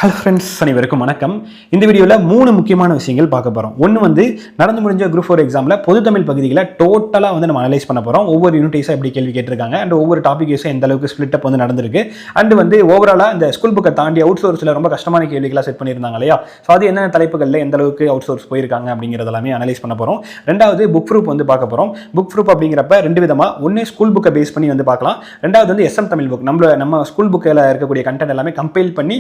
Hello friends, அனைவருக்கும் வணக்கம். இந்த வீடியோவில் 3 முக்கியமான விஷயங்கள் பார்க்க போகிறோம். ஒன்று வந்து நடந்து முடிஞ்ச குரூப் 4 எக்ஸாமில் பொது தமிழ் பகுதிகளை டோட்டலாக வந்து நம்ம அனலைஸ் பண்ண போகிறோம். ஒவ்வொரு யூனிட்ஸாக எப்படி கேள்வி கேட்டிருக்காங்க அண்ட் ஒவ்வொரு டாபிக்ஸும் எந்த அளவுக்கு ஸ்பிளிட் அப் வந்து நடந்திருக்கு அண்ட் வந்து ஓவராலாக இந்த ஸ்கூல் புக்கை தாண்டி அவுட் சோர்ஸில் ரொம்ப கஷ்டமான கேள்விகளாக செட் பண்ணியிருந்தாங்க இல்லையா? ஸோ அது என்னென்ன தலைப்புகளில் எந்த அளவுக்கு அவுட் சோர்ஸ் போயிருக்காங்க அப்படிங்கிறது எல்லாமே அனலைஸ் பண்ண போகிறோம். ரெண்டாவது புக் ப்ரூஃப் வந்து பார்க்க போகிறோம். புக் ப்ரூஃப் அப்படிங்கிறப்ப ரெண்டு விதமாக, ஒன்று ஸ்கூல் புக்கை பேஸ் பண்ணி வந்து பார்க்கலாம். ரெண்டாவது வந்து எஸ்எம் தமிழ் புக், நம்ம ஸ்கூல் புக்கில் இருக்கக்கூடிய கண்டென்ட் எல்லாமே கம்பைல் பண்ணி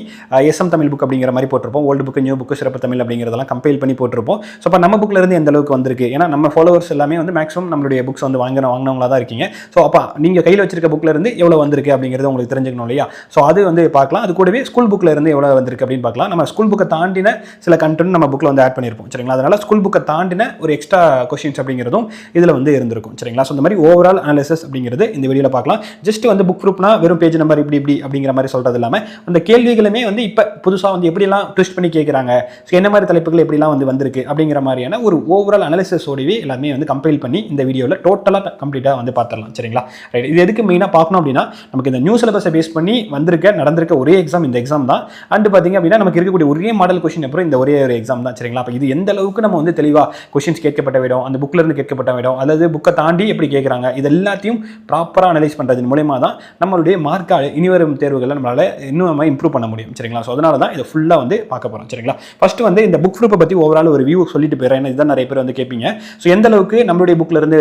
எஸ்எம் தமிழ் புக் அப்படிங்கிற மாதிரி போட்டிருப்போம். ஓல்டு புக், நியூ புக், சிறப்பு தமிழ் அப்படிங்கிறதெல்லாம் கம்பைல் பண்ணி போட்டிருப்போம். ஸோ அப்போ நம்ம புக்கில் இருந்து எந்த அளவுக்கு வந்திருக்கு, ஏன்னா நம்ம ஃபாலோவர்ஸ் எல்லாமே வந்து மேக்ஸிமம் நம்மளுடைய புக்ஸ் வந்து வாங்கினவங்களா தான் இருக்கீங்க. ஸோ அப்போ நீங்கள் கையில் வச்சிருக்க புக்கில் இருந்து எவ்வளோ வந்திருக்கு அப்படிங்கிறது உங்களுக்கு தெரிஞ்சுக்கணும் இல்லையா? ஸோ அது வந்து பார்க்கலாம். அது கூடவே ஸ்கூல் புக்கில் இருந்து எவ்வளோ வந்திருக்கு அப்படின்னு பார்க்கலாம். நம்ம ஸ்கூல் புக்கை தாண்டின சில கண்டென்ட் நம்ம புக்கில் வந்து ஆட் பண்ணியிருப்போம் சரிங்களா? அதனால ஸ்கூல் புக்கை தாண்டின ஒரு எக்ஸ்ட்ரா கொஸ்டின்ஸ் அப்படிங்கிறதும் இதில் வந்து இருந்திருக்கும் சரிங்களா? ஸோ இந்த மாதிரி ஓவரால் அனாலிசிஸ் அப்படிங்கிறது இந்த வீடியோவில் பார்க்கலாம். ஜஸ்ட் வந்து புக் ப்ரூஃப்னா வெறும் பேஜ் நம்பர் இப்படி அப்படிங்கிற மாதிரி சொல்கிறது இல்லாமல் அந்த கேள்விகளுமே வந்து இப்போ புதுசாக வந்து எப்படிலாம் ட்விஸ்ட் பண்ணி கேட்குறாங்க, ஸோ என்ன மாதிரி தலைப்புகள் எப்படிலாம் வந்து வந்திருக்கு அப்படிங்கிற மாதிரியான ஒரு ஓவரால் அனாலிசிஸோடவே எல்லாமே வந்து கம்பைல் பண்ணி இந்த வீடியோவில் டோட்டலாக கம்ப்ளீட்டாக வந்து பார்த்துடலாம் சரிங்களா? ரைட். இது எதுக்கு மெயினாக பார்க்கணும் அப்படின்னா, நமக்கு இந்த நியூ சிலபஸை பேஸ் பண்ணி நடந்திருக்க ஒரே எக்ஸாம் இந்த எக்ஸாம் தான். அண்ட் பார்த்தீங்க அப்படின்னா நமக்கு இருக்கக்கூடிய ஒரே மாடல் கொஸ்டின் அப்புறம் இந்த ஒரே ஒரு எக்ஸாம் தான் சரிங்களா? அப்போ இது எந்த அளவுக்கு நம்ம வந்து தெளிவாக கொஸ்டின்ஸ் கேட்கப்பட்ட விடம், அந்த புக்கில் இருந்து கேட்கப்பட்ட விடம், அதாவது புக்கை தாண்டி எப்படி கேட்குறாங்க, இது எல்லாத்தையும் ப்ராப்பராக அனலைஸ் பண்ணுறது மூலமா தான் நம்மளுடைய மார்க் இனிவரும் தேர்வுகளை நம்மளால் இன்னும் நம்ம இம்ப்ரூவ் பண்ண முடியும் சரிங்களா? ஸோ அதனால தான் இதை ஃபுல்லாக வந்து பார்க்க போகிறோம் சரிங்களா? ஃபர்ஸ்ட் வந்து இந்த புக் ப்ரூஃபை பற்றி ஓவரால் ஒரு வியூ சொல்லிட்டு போயிடுறேன். ஏன்னா இதுதான் நிறைய பேர் வந்து கேட்பீங்க. ஸோ எந்த அளவுக்கு நம்மளுடைய புக்கில் இருந்து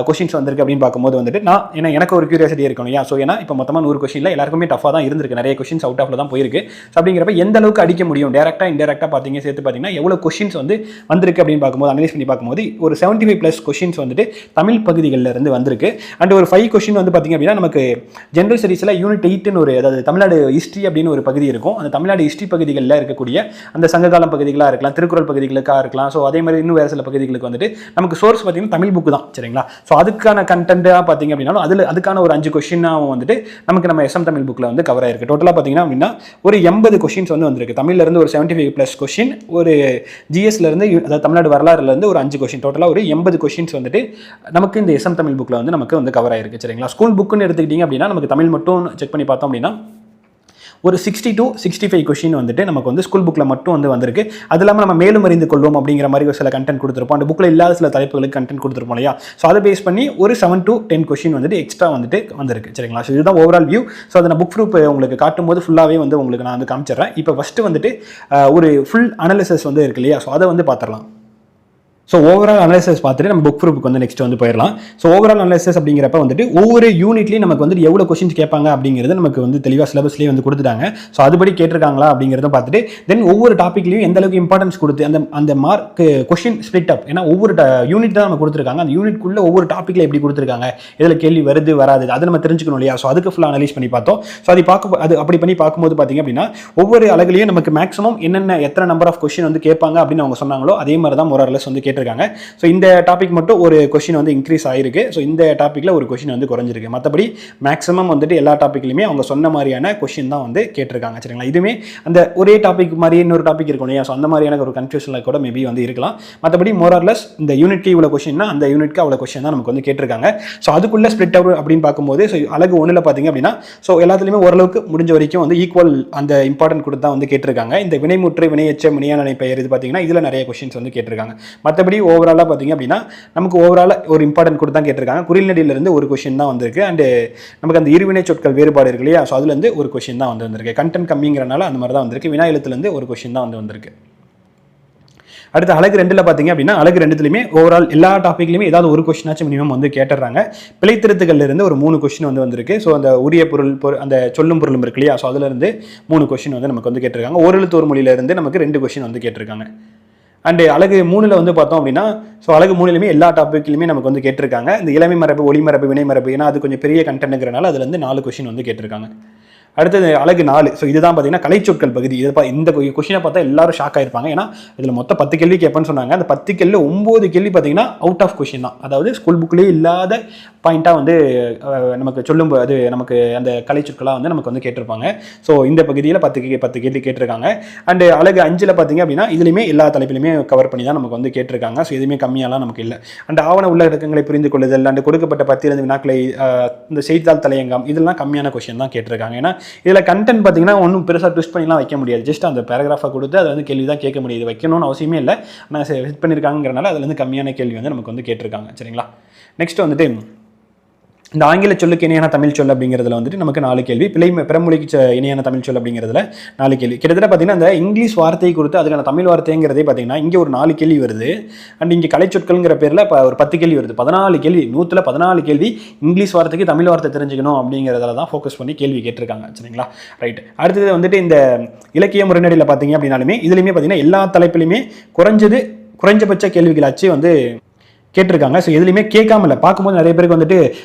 கொஸ்டின்ஸ் வந்திருக்கு அப்படின்னு பார்க்கும்போது வந்துட்டு ஏன்னா எனக்கு ஒரு கியூரியாசிட்டி இருக்கணும் இல்லையா? ஸோ ஏன்னா இப்போ மொத்தமாக 100 கொஸ்டினில் எல்லாருக்குமே டஃபாக தான் இருந்திருக்கு, நிறைய கொஸ்டின்ஸ் அவுட் ஆஃப்ல தான் போயிருக்கு. ஸோ அப்படிங்கிறப்ப எந்த அளவுக்கு அடிக்க முடியும், டேரக்டாக இன்டெரக்டாக பார்த்தீங்க சேர்த்து பார்த்தீங்கன்னா எவ்வளோ கொஸ்டின்ஸ் வந்து வந்திருக்கு அப்படின்னு பார்க்கும்போது அனலைஸ் பண்ணி பார்க்கும்போது ஒரு 75+ கொஸ்டின்ஸ் வந்துட்டு தமிழ் பகுதிகளில் இருந்து வந்திருக்கு. அண்ட் ஒரு 5 கொஸ்டின் வந்து பார்த்தீங்க அப்படின்னா நமக்கு ஜென்ரல் ஸ்டடீஸில் யூனிட் 8ன்னு ஒரு, அதாவது தமிழ்நாடு ஹிஸ்ட்ரி அப்படின்னு ஒரு பகுதி இருக்கும். அந்த தமிழ்நாடு ஹிஸ்ட்ரி பகுதிகளில் இருக்கக்கூடிய அந்த சங்ககாலம் பகுதிகளாக இருக்கலாம், திருக்குறள் பகுதிகளுக்காக இருக்கலாம். ஸோ அதே மாதிரி இன்னும் வேறு சில பகுதிகளுக்கு வந்துட்டு நமக்கு சோர்ஸ் பார்த்தீங்கன்னா தமிழ் புக்கு தான் சரிங்களா? ஸோ அதுக்கான கண்டென்ட்டாக பார்த்தீங்க அப்படின்னாலும் அதுக்கான ஒரு 5 கொஸ்டினாகவும் வந்துட்டு நம்ம எஸ்எம் தமிழ் புக்கில் வந்து கவர் ஆயிருக்கு. டோட்டலாக பார்த்தீங்கன்னா அப்படின்னா ஒரு 80 கொஸ்டின்ஸ் வந்து வந்திருக்கு. தமிழ்லேருந்து ஒரு 75+ கொஸ்டின், ஒரு ஜிஎஸ்லேருந்து, அதாவது தமிழ்நாடு வரலாறுலேருந்து ஒரு 5 கொஸ்டின், டோட்டலாக ஒரு 80 கொஸ்டின்ஸ் வந்துட்டு நமக்கு இந்த எஸ்எம் தமிழ் புக்கில் வந்து நமக்கு வந்து கவர் ஆயிருக்கு சரிங்களா? ஸ்கூல் புக்குன்னு எடுத்துக்கிட்டிங்க அப்படின்னா நமக்கு தமிழ் மட்டும் செக் பண்ணி பார்த்தோம் அப்படின்னா ஒரு 60 to 65 கொஸ்டின் வந்துட்டு நமக்கு வந்து ஸ்கூல் புக்கில் மட்டும் வந்து வந்திருக்கு. அது இல்லாமல் நம்ம மேலும் அறிந்து கொள்வோம் அப்படிங்கிற மாதிரி ஒரு சில கண்டென்ட் கொடுத்துருப்போம். அந்த புக்கில் இல்லாத சில தலைப்புகளுக்கு கண்டென்ட் கொடுத்துருப்போம் இல்லையா? ஸோ அதை பேஸ் பண்ணி ஒரு 7 to 10 கொஸ்டின் வந்துட்டு எக்ஸ்ட்ரா வந்துட்டு வந்திருக்கு சரிங்களா? ஸோ இதுதான் ஓவரால் வியூ. ஸோ அதை நான் புக் ப்ரூஃப் உங்களுக்கு காட்டும் போது ஃபுல்லாகவே வந்து உங்களுக்கு நான் வந்து காமிச்சிடுறேன். இப்போ ஃபஸ்ட்டு வந்துட்டு ஒரு ஃபுல் அனாலிசிஸ் வந்து இருக்கு இல்லையா? ஸோ அதை வந்து பார்த்துடலாம். ஸோ ஓவரால் அனாலிசிஸ் பார்த்துட்டு நம்ம புக் ப்ரூஃப்க்கு வந்து நெக்ஸ்ட் வந்து போயிடலாம். ஸோ ஓவரால் அனாலிசிஸ் அப்படிங்கிறப்ப வந்துட்டு ஒவ்வொரு யூனிட்லையும் நமக்கு வந்து எவ்வளோ கொஸ்டின்ஸ் கேட்பாங்க அப்படிங்கிறது நமக்கு வந்து தெளிவாக சிலபஸ்லேயே வந்து கொடுத்துட்டாங்க. ஸோ அதுபடி கேட்டிருக்காங்களா அப்படிங்கிறத பார்த்துட்டு தென் ஒவ்வொரு டாப்பிக்லையும் எந்த அளவுக்கு இம்பார்ட்டன்ஸ் கொடுத்து அந்த மார்க் கொஸ்டின் ஸ்பிளிட் அப், ஏன்னா ஒவ்வொரு யூனிட் தான் நம்ம கொடுத்துருக்காங்க, அந்த யூனிட்குள்ளே ஒவ்வொரு டாப்பிக்கில் எப்படி கொடுத்துருக்காங்க, இதில் கேள்வி வருது வராது அதை நம்ம தெரிஞ்சுக்கணும் இல்லையா? ஸோ அதுக்கு ஃபுல்லாக அனலைஸ் பண்ணி பார்த்தோம். ஸோ அது அப்படி பண்ணி பார்க்கும்போது பார்த்தீங்க அப்படின்னா ஒவ்வொரு அழகுலையும் நமக்கு மேக்ஸிமம் எத்தனை நம்பர் ஆஃப் கொஸ்டின் வந்து கேட்பாங்க அப்படின்னு அவங்க சொன்னாங்களோ அதே மாதிரி தான் மோரலஸ் வந்து கேட்டிருக்காங்க. ஸோ இந்த டாபிக் மட்டும் ஒரு கொஸ்டின் வந்து இன்க்ரீஸ் ஆயிருக்கு. ஸோ இந்த டாப்பிக்கில் ஒரு கொஸ்டின் வந்து குறைஞ்சிருக்கு. மற்றபடி மேக்ஸிமம் வந்துட்டு எல்லா டாப்பிக்லையுமே அவங்க சொன்ன மாதிரியான கொஸ்டின் தான் வந்து கேட்டிருக்காங்க சரிங்களா? இதுவுமே அந்த ஒரே டாபிக் மாதிரி இன்னொரு டாபிக் இருக்கும் இல்லையா? ஸோ அந்த மாதிரியான ஒரு கன்ஃபியூஷனில் கூட மேபி வந்து இருக்கலாம். மற்றபடி மோரலஸ் இந்த யூனிட்க்கு இவ்வளோ கொஸ்டின்னா அந்த யூனிட்க்கு அவ்வளோ கொஸ்டின் தான் நமக்கு வந்து கேட்டிருக்காங்க. ஸோ அதுக்குள்ளே ஸ்பிளிட் அவுட் அப்படின்னு பார்க்கும்போது ஸோ அழகு 1ல் பார்த்தீங்க அப்படின்னா ஸோ எல்லாத்துலேயுமே ஓரளவுக்கு முடிஞ்ச வரைக்கும் வந்து ஈக்குவல் அந்த இம்பார்ட்டன்ட் கொடுத்து தான் வந்து கேட்டிருக்காங்க. இந்த வினைமுற்று, வினையெச்சம், வினையாளனை பெயர் இது பார்த்தீங்கன்னா இதில் நிறைய கொஸ்டின்ஸ் வந்து கேட்டிருக்காங்க. மற்றபடி ஓவராலாக பார்த்தீங்க அப்படின்னா நமக்கு ஓவராலாக ஒரு இம்பார்ட்டன்ட் கொடுத்து தான் கேட்டிருக்காங்க. குறில்நெடியிலிருந்து ஒரு கொஸ்டின் தான் வந்திருக்கு. அண்ட் நமக்கு அந்த இருவினை சொற்கள் வேறுபாடு இருக்கு இல்லையா? ஸோ அதுலேருந்து ஒரு கொஸ்டின் தான் வந்திருக்கு. கண்டென்ட் கம்மிங்கிறனால அந்த மாதிரி தான் வந்திருக்கு. வினா எழுத்துலேருந்து ஒரு கொஸ்டின் தான் வந்திருக்கு. அடுத்து அழகு 2ல் பார்த்தீங்க அப்படின்னா அழகு 2த்துலையுமே ஓவரால் எல்லா டாப்பிக்லையுமே ஏதாவது ஒரு கொஸ்டினாச்சும் மினிமம் வந்து கேட்டுறாங்க. பிழைத்திருத்துகள்ல இருந்து ஒரு 3 கொஸ்டின் வந்து வந்திருக்கு. ஸோ அந்த உரிய பொருள் அந்த சொல்லும் பொருளும் இருக்கு இல்லையா? ஸோ அதுலேருந்து 3 கொஸ்டின் வந்து நமக்கு வந்து கேட்டிருக்காங்க. ஓரெழுத்து ஒரு மொழியிலிருந்து நமக்கு 2 கொஸ்டின் வந்து கேட்டிருக்காங்க. அண்டு அழகு 3ல் வந்து பார்த்தோம் அப்படின்னா ஸோ அழகு 3லையுமே எல்லா டாப்பிக்லையுமே நமக்கு வந்து கேட்டிருக்காங்க. இந்த இளமை மரபு, ஒளி மரபு, வினை மரபு, ஏன்னா அது கொஞ்சம் பெரிய கண்டென்ட்ங்கிறனால அதுலேருந்து 4 கொஸ்டின் வந்து கேட்டிருக்காங்க. அடுத்தது அழகு 4. ஸோ இதுதான் பார்த்தீங்கன்னா கலைச்சொற்கள் பகுதி. இந்த கொஸ்டினை பார்த்தா எல்லாரும் ஷாக் ஆயிருப்பாங்க. ஏன்னா இதில் மொத்தம் 10 கேள்வி கேட்பேன்னு சொன்னாங்க. அந்த 10 கேள்வியில் 9 கேள்வி பார்த்தீங்கன்னா அவுட் ஆஃப் கொஸ்டின் தான். அதாவது ஸ்கூல் புக்லேயே இல்லாத பாயிண்ட்டாக வந்து நமக்கு சொல்லும் அது நமக்கு அந்த கலைச்சொற்களாக வந்து நமக்கு வந்து கேட்டிருப்பாங்க. ஸோ இந்த பகுதியில் 10 கேள்வி கேட்டிருக்காங்க. அண்டு அழகு 5ல் பார்த்தீங்க அப்படின்னா இதுலையுமே எல்லா தலைப்பிலுமே கவர் பண்ணி தான் நமக்கு வந்து கேட்டிருக்காங்க. ஸோ எதுவுமே கம்மியாலாம் நமக்கு இல்லை. அண்ட் ஆவண உள்ளடக்கங்களை புரிந்து கொள்ளுதல் அண்ட் கொடுக்கப்பட்ட 10 வினாக்களை இந்த செய்தித்தாள் தலையங்கம் இதெல்லாம் கம்மியான கொஸ்டின் தான் கேட்டிருக்காங்க. ஏன்னா இதில் கண்டென்ட் பார்த்தீங்கன்னா ஒன்றும் பெருசாக ட்விஸ்ட் பண்ணிலாம் வைக்க முடியாது. ஜஸ்ட் அந்த பேராகிராஃபை கொடுத்து அதை வந்து கேள்வி தான் கேட்க முடியுது, வைக்கணும்னு அவசியமே இல்லை. ஆனால் செட் பண்ணியிருக்காங்கிறனால அதில் வந்து கம்மியான கேள்வி வந்து நமக்கு வந்து கேட்டிருக்காங்க. சரிங்களா, நெக்ஸ்ட் வந்துட்டு இந்த ஆங்கில சொல்லுக்கு இணையான தமிழ் சொல் அப்படிங்கிறதுல வந்துட்டு நமக்கு 4 கேள்வி, பிறமொழிக்கு இணையான தமிழ் சொல் அப்படிங்கிறதுல 4 கேள்வி. கிட்டத்தட்ட பார்த்தீங்கன்னா அந்த இங்கிலீஷ் வார்த்தையை கொடுத்து அதுக்கான தமிழ் வார்த்தைங்கிறதே பார்த்தீங்கன்னா இங்கே ஒரு 4 கேள்வி வருது. அண்ட் இங்கே கலைச்சொற்கள்ங்கிற பேரில் இப்போ ஒரு 10 கேள்வி வருது. 14 கேள்வி, 114 கேள்வி இங்கிலீஷ் வார்த்தைக்கு தமிழ் வார்த்தை தெரிஞ்சுக்கணும் அப்படிங்கிறதுல தான் ஃபோக்கஸ் பண்ணி கேள்வி கேட்டிருக்காங்க. சரிங்களா, ரைட். அடுத்தது வந்துட்டு இந்த இலக்கிய முறைநடையில் பார்த்தீங்க அப்படின்னாலுமே இதுலையுமே பார்த்தீங்கன்னா எல்லா தலைப்பிலையுமே குறைஞ்சபட்ச கேள்விகளாச்சு வந்து கேட்டிருக்காங்க. ஸோ எதுலையுமே கேட்காம இல்லை. பார்க்கும்போது நிறைய பேருக்கு வந்துட்டு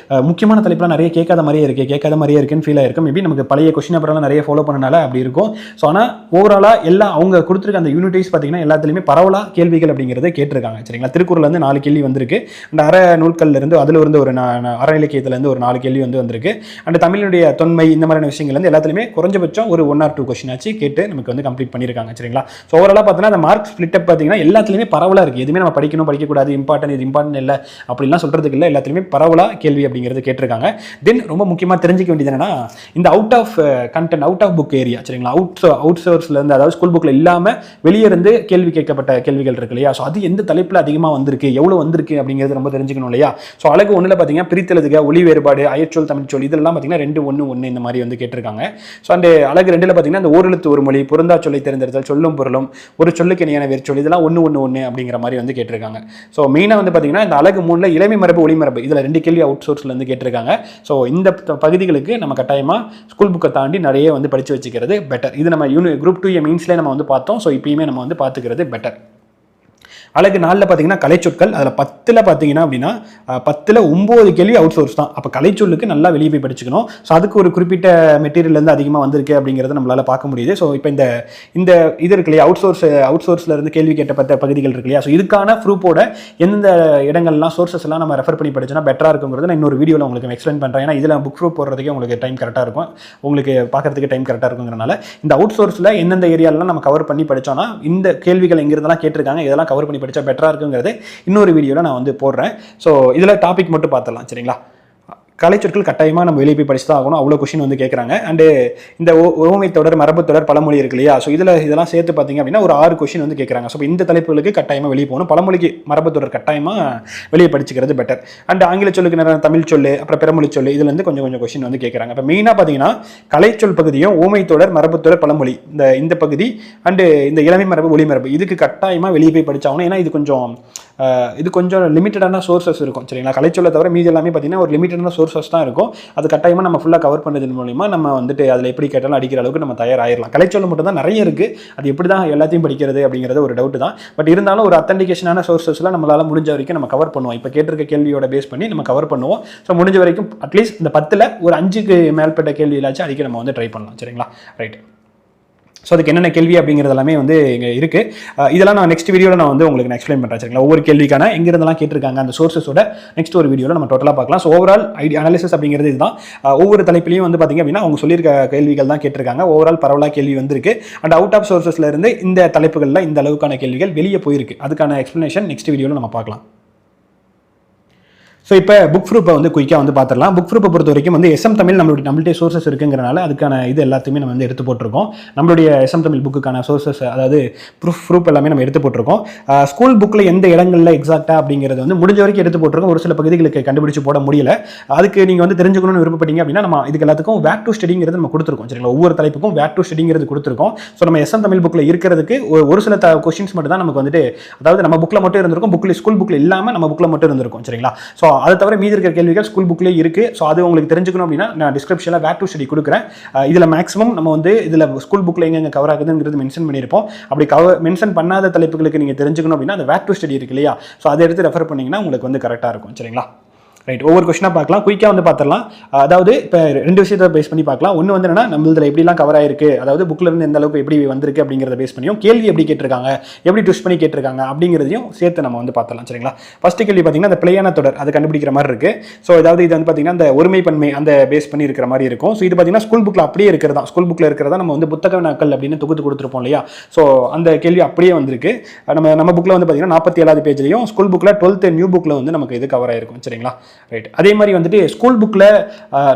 முக்கியமான தலைப்புலாம் நிறைய கேட்காத மாதிரியே இருக்குன்னு ஃபீல் ஆயிருக்கும். மேபி நமக்கு பழைய கொஸ்டின் பேப்பர்லாம் நிறைய ஃபாலோ பண்ணனால அப்படி இருக்கும். ஸோ ஆனால் ஓவராலாக எல்லாம் அவங்க கொடுத்துருக்க அந்த யூனிட்டைஸ் பார்த்தீங்கன்னா எல்லாத்துலேயுமே பரவலாக கேள்விகள் அப்படிங்கிறத கேட்டிருக்காங்க. சரிங்களா, திருக்குறள் வந்து 4 கேள்வி வந்திருக்கு. அண்ட் அற நூல்கள்லேருந்து அதில் இருந்து ஒரு அற இலக்கியத்துலேருந்து ஒரு 4 கேள்வி வந்து வந்திருக்கு. அண்ட் தமிழுடைய தொன்மை இந்த மாதிரியான விஷயங்கள் வந்து எல்லாத்துலேயுமே குறைஞ்சபட்சம் ஒரு 1 or 2 கொஸ்டின் ஆச்சு கேட்டு நமக்கு வந்து கம்ப்ளீட் பண்ணியிருக்காங்க. சரிங்களா, ஸோ ஓவராலாக பார்த்தீங்கன்னா அந்த மார்க் ஸ்பிளிட் அப் பார்த்தீங்கன்னா எல்லாத்துலேயுமே பரவலாக இருக்குது. எதுவுமே நம்ம படிக்கக்கூடாது, இம்பார்ட்டன்ட் இல்லை அப்படிலாம் சொல்றதுக்கு இல்லை. எல்லாத்துலேயுமே பரவலாக கேள்வி அப்படிங்கிறது கேட்டிருக்காங்க. தென் ரொம்ப முக்கியமாக தெரிஞ்சிக்க வேண்டியது என்னன்னா இந்த out of content, out of book area. சரிங்களா, அவுட் சோர்ஸ்லேருந்து, அதாவது ஸ்கூல் புக்கில் இல்லாமல் வெளியே இருந்து கேள்வி கேட்கப்பட்ட கேள்விகள் இருக்கு இல்லையா. ஸோ அது எந்த தலைப்பில் அதிகமாக வந்திருக்கு, எவ்வளோ வந்திருக்கு அப்படிங்கிறது ரொம்ப தெரிஞ்சுக்கணும் இல்லையா. ஸோ அழகு 1ல் பார்த்தீங்கன்னா பிரித்தெழுதுக, ஒளி வேறுபாடு, அயற்சொல், தமிழ்ச்சொல் இதெல்லாம் பார்த்தீங்கன்னா 2, 1, 1 இந்த மாதிரி வந்து கேட்டிருக்காங்க. ஸோ அந்த அழகு 2ல் பார்த்தீங்கன்னா இந்த ஓரெழுத்து ஒரு மொழி, பொருந்தா சொல்லை தேர்ந்தெடுத்தல், சொல்லும் பொருளும், ஒரு சொல்லுக்கு இணையான வேர்ச்சொல் இதெல்லாம் 1, 1, 1 அப்படிங்கிற மாதிரி வந்து கேட்டிருக்காங்க. ஸோ மெயினாக வந்து பார்த்தீங்கன்னா இந்த அழகு 3ல் இளமை மரபு, ஒளிமரபு இதில் 2 கேள்வி அவுட் சோர்ஸ்லேருந்து கேட்டிருக்காங்க. ஸோ இந்த பகுதிகளுக்கு நம்ம கட்டாயமாக ஸ்கூல் புக்கை தாண்டி நிறைய வந்து படித்து வச்சுக்கிறது பெட்டர். இது நம்ம குரூப் 2 மெயின்ஸ்லேயே நம்ம வந்து பார்த்தோம். ஸோ இப்பயுமே நம்ம வந்து பார்த்துக்கிறது பெட்டர். அழகு 4ல் பார்த்தீங்கன்னா கலைச்சொற்கள், அதில் 10ல் பார்த்தீங்கன்னா அப்படின்னா 10ல் 9 கேள்வி அவுட் சோர்ஸ் தான். அப்போ கலைச்சொல்லுக்கு நல்லா வெளியே போய் படிச்சுக்கணும். ஸோ அதுக்கு ஒரு குறிப்பிட்ட மெட்டீரியல்லேருந்து அதிகமாக வந்திருக்கு அப்படிங்கிறத நம்மளால் பார்க்க முடியுது. ஸோ இப்போ இந்த இது இருக்கு இல்லையா, அவுட் சோர்ஸில் இருந்து கேள்வி கேட்டப்பட்ட பகுதிகள் இருக்கு இல்லையா. ஸோ இதுக்கான ப்ரூஃபோட எந்த இடங்கள்லாம் சோர்சஸ் எல்லாம் நம்ம ரெஃபர் பண்ணி படிச்சோன்னா பெட்டராக இருக்குங்கிறது நான் இன்னொரு வீடியோவில் உங்களுக்கு எக்ஸ்பிளைன் பண்ணுறேன். ஏன்னா இதில் புக் ப்ரூஃப் போடுறதுக்கே உங்களுக்கு டைம் கரெக்டாக இருக்கும், உங்களுக்கு பார்க்கறதுக்கு டைம் கரெக்டாக இருக்குங்கிறனால இந்த அவுட் சோர்ஸில் எந்தெந்த ஏரியாலாம் நம்ம கவர் பண்ணி படித்தோன்னா இந்த கேள்விகள் எங்கிருந்தெல்லாம் கேட்டிருக்காங்க, இதெல்லாம் கவர் பண்ணி படித்தா பெட்டராக இருக்குங்கிறது இன்னொரு வீடியோவில் நான் வந்து போடுறேன். ஸோ இதில் டாபிக் மட்டும் பார்த்துடலாம். சரிங்களா, கலைச்சொற்கள் கட்டாயமாக நம்ம வெளியே போய் படிச்சு தான் ஆகணும், அவ்வளோ கொஸ்டின் வந்து கேட்குறாங்க. அண்டு இந்த ஓமை தொடர், மரபு தொடர், பழமொழி இருக்கு இல்லையா. ஸோ இதெல்லாம் சேர்த்து பார்த்தீங்க அப்படின்னா ஒரு 6 கொஸ்டின் வந்து கேட்குறாங்க. ஸோ இந்த தலைப்புகளுக்கு கட்டாயமாக வெளியே போகணும். பழமொழிக்கு, மரபு தொடர் கட்டாயமாக வெளியே படிச்சுக்கிறது பெட்டர். அண்ட் ஆங்கில சொல்லுக்கு நிறைய தமிழ் சொல்லு, அப்புறம் பிறமொழி சொல்லு இதுலேருந்து கொஞ்சம் கொஸ்டின் வந்து கேட்குறாங்க. இப்போ மெயினாக பார்த்தீங்கன்னா கலைச்சொல் பகுதியும் ஓமை தொடர், மரபு தொடர், பழமொழி இந்த பகுதி அண்டு இந்த இளமை மரபு, ஒளிமரபு இதுக்கு கட்டாயமாக வெளியே போய் படிச்சாகணும். ஏன்னா இது கொஞ்சம் லிமிட்டடான சோர்சஸ் இருக்கும். சரிங்களா, கலைச்சொல்லை தவிர மீதி எல்லாமே பார்த்தீங்கன்னா ஒரு லிமிட்டடான சோர்சஸ் தான் இருக்கும். அது கட்டாயமாக நம்ம ஃபுல்லாக கவர் பண்ணுறது மூலிமா நம்ம வந்துட்டு அதில் எப்படி கேட்டாலும் அடிக்கிற அளவுக்கு நம்ம தயாராகிடலாம். கலைச்சொல் மட்டும் தான் நிறைய இருக்குது, அது எப்படி தான் எல்லாத்தையும் படிக்கிறது அப்படிங்கிறது ஒரு டவுட் தான். பட் இருந்தாலும் ஒரு அத்தன்டிகேஷனான சோர்சஸ்லாம் நம்மளால் முடிஞ்ச வரைக்கும் நம்ம கவர் பண்ணுவோம். இப்போ கேட்டிருக்க கேள்வியோட பேஸ் பண்ணி நம்ம கவர் பண்ணுவோம். ஸோ முடிஞ்ச வரைக்கும் அட்லீஸ்ட் இந்த 10ல் ஒரு 5க்கு மேற்பட்ட கேள்வியிலாச்சும் அடிக்க நம்ம வந்து ட்ரை பண்ணலாம். சரிங்களா, ரைட். ஸோ அதுக்கு என்னென்ன கேள்வி அப்படிங்கிறது எல்லாமே வந்து இங்கே இருக்குது. இதெல்லாம் நான் நெக்ஸ்ட் வீடியோவில் நான் வந்து உங்களுக்கு எக்ஸ்பிளைன் பண்ணுறேன். சரிங்களா, ஒவ்வொரு கேள்விக்கான எங்கிருந்தெல்லாம் கேட்டிருக்காங்க அந்த சோர்ஸஸோட நெக்ஸ்ட் ஒரு வீடியோவில் நம்ம டோட்டலாக பார்க்கலாம். ஸோ ஓவரால் அனாலிசிஸ் அப்படிங்கிறது இதுதான். ஒவ்வொரு தலைப்பிலையும் வந்து பார்த்திங்க அப்படின்னா அவங்க சொல்லியிருக்க கேள்விகள் தான் கேட்டிருக்காங்க. ஓவரால் பரவலாக கேள்வி வந்திருக்கு. அண்ட் அவுட் ஆஃப் சோர்ஸஸ்ல இருந்து இந்த தலைப்புகளில் இந்த அளவுக்கான கேள்விகள் வெளியே போயிருக்கு. அதுக்கான எக்ஸ்பிளனேஷன் நெக்ஸ்ட் வீடியோவில் நம்ம பார்க்கலாம். ஸோ இப்போ புக் ப்ரூஃபை வந்து குயிக்காக வந்து பார்த்துடலாம். புக் ப்ரூஃபை பொறுத்த வரைக்கும் வந்து எஸ்எம் தமிழ் நம்மளுடைய சோர்சஸ் இருக்குங்கிறனால அதுக்கான இது எல்லாத்தையுமே நம்ம வந்து எடுத்து போட்டிருக்கோம். நம்மளுடைய எஸ்எம் தமிழ் புக்குக்கான சோர்சஸ், அதாவது ப்ரூஃப் எல்லாமே நம்ம எடுத்து போட்டிருக்கோம். ஸ்கூல் புக்கில் எந்த இடங்களில் எக்ஸாக்டாக அப்படிங்கிறது வந்து முடிஞ்ச வரைக்கும் எடுத்து போட்டிருக்கோம். ஒரு சில பகுதிகளுக்கு கண்டுபிடிச்சு போட முடியல. அதுக்கு நீங்கள் வந்து தெரிஞ்சுக்கணும்னு விருப்பப்பட்டீங்க அப்படின்னா நம்ம இதுக்கு எல்லாத்துக்கும் வேட் டு ஸ்டடிங்கிறது நம்ம கொடுத்துருக்கோம். சரிங்களா, ஒவ்வொரு தலைப்புக்கும் வேட் டு ஸ்டடிங்கிறது கொடுத்துருக்கோம். ஸோ நம்ம எஸ்எம் தமிழ் புக்கில் இருக்கிறதுக்கு ஒரு சில கொஸ்டின்ஸ் மட்டும் தான் நமக்கு வந்துட்டு, அதாவது நம்ம புக்கில் மட்டும் இருந்திருக்கும், ஸ்கூல் புக்கில் இல்லாமல் நம்ம புக்கில் மட்டும் இருந்திருக்கும். சரிங்களா, ஸோ அதை தவிர மீதி இருக்கிற கேள்விகள் ஸ்கூல் புக்லேயே இருக்குது. ஸோ அது உங்களுக்கு தெரிஞ்சுக்கணும் அப்படின்னா நான் டிஸ்கிரிப்ஷனில் வேட் டு ஸ்டடி கொடுக்குறேன். இதில் மேக்ஸிமம் நம்ம வந்து இதில் ஸ்கூல் புக்கில் எங்கே கவர் ஆகுதுங்கிறது மென்ஷன் பண்ணியிருப்போம். அப்படி மென்ஷன் பண்ணாத தலைப்புகளுக்கு நீங்கள் தெரிஞ்சுக்கணும் அப்படின்னா அந்த வேட் டு ஸ்டடி இருக்கு இல்லையா, ஸோ அதை எடுத்து ரெஃபர் பண்ணிங்கன்னா உங்களுக்கு வந்து கரெக்டாக இருக்கும். சரிங்களா, ரைட். ஒவ்வொரு கொஸ்டினாக பார்க்கலாம், குயிக்காக வந்து பார்த்துடலாம். அதாவது இப்போ 2 விஷயத்தை பேஸ் பண்ணி பார்க்கலாம். ஒன்று வந்து என்னன்னா நம்மளதில் எப்படிலாம் கவர் ஆயிருக்கு, அதாவது புக்கில் இருந்து எந்த அளவுக்கு எப்படி வந்திருக்கு அப்படிங்கிறத பேஸ் பண்ணியும், கேள்வி எப்படி கேட்டிருக்காங்க, எப்படி ட்விஸ்ட் பண்ணி கேட்டிருக்காங்க அப்படிங்கிறதையும் சேர்த்து நம்ம வந்து பார்த்துலாம். சரிங்களா, ஃபர்ஸ்ட் கேள்வி பார்த்தீங்கன்னா அந்த பிழையான தொடர் அதை கண்டுபிடிக்கிற மாதிரி இருக்கு. ஸோ அதாவது இது வந்து பார்த்தீங்கன்னா அந்த ஒருமைப்பன்மை அந்த பேஸ் பண்ணி இருக்கிற மாதிரி இருக்கும். ஸோ இது பார்த்தீங்கன்னா ஸ்கூல் புக்கில் அப்படியே இருக்கிறதா, ஸ்கூல் புக்கில் இருக்கிறதா நம்ம வந்து புத்தக வினாக்கள் அப்படின்னு தொகுத்து கொடுத்துருப்போம் இல்லையா. ஸோ அந்த கேள்வி அப்படியே வந்திருக்கு. நம்ம புக்கில் வந்து பார்த்தீங்கன்னா 47வது பேஜ்லையும் ஸ்கூல் புக்கில் 12th நியூ புக்கில் வந்து நமக்கு இது கவர் ஆயிருக்கும். சரிங்களா, ரைட். அதே மாதிரி வந்துட்டு ஸ்கூல் புக்கில்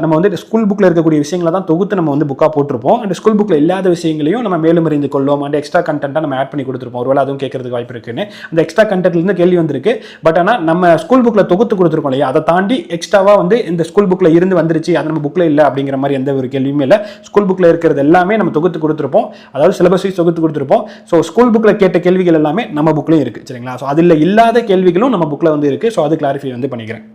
நம்ம வந்துட்டு ஸ்கூல் புக்கில் இருக்கக்கூடிய விஷயங்களை தான் தொகுத்து நம்ம வந்து புக்காக போட்டிருப்போம். அண்ட் ஸ்கூல் புக்கில் இல்லாத விஷயங்களையும் நம்ம மேலும் அறிந்து கொள்வோம். அண்ட் எக்ஸ்ட்ரா கண்டென்ட்டாக நம்ம ஆட் பண்ணி கொடுத்துருப்போம். ஒருவேளை அதுவும் கேட்கறதுக்கு வாய்ப்பு இருக்குன்னு அந்த எக்ஸ்ட்ரா கண்டென்ட்லேருந்து கேள்வி வந்திருக்கு. பட் ஆனால் நம்ம ஸ்கூல் புக்கில் தொகுத்து கொடுத்துருக்கோம் இல்லையா, அதை தாண்டி எக்ஸ்ட்ராவாக வந்து இந்த ஸ்கூல் புக்கில் இருந்து வந்துருச்சு அது நம்ம புக்கில் இல்லை அப்படிங்கிற மாதிரி எந்த ஒரு கேள்வியுமே இல்லை. ஸ்கூல் புக்கில் இருக்கிறது எல்லாமே நம்ம தொகுத்து கொடுத்துருப்போம். அதாவது சிலபஸ் வைஸ் தொகுத்து கொடுத்துருப்போம். ஸோ ஸ்கூல் புக்கில் கேட்ட கேள்விகள் எல்லாமே நம்ம புக்லையும் இருக்குது. சரிங்களா? ஸோ அதில் இல்லாத கேள்விகளும் நம்ம புக்கில் வந்து இருக்குது. ஸோ அது கிளாரிஃபை வந்து பண்ணிக்கிறேன்.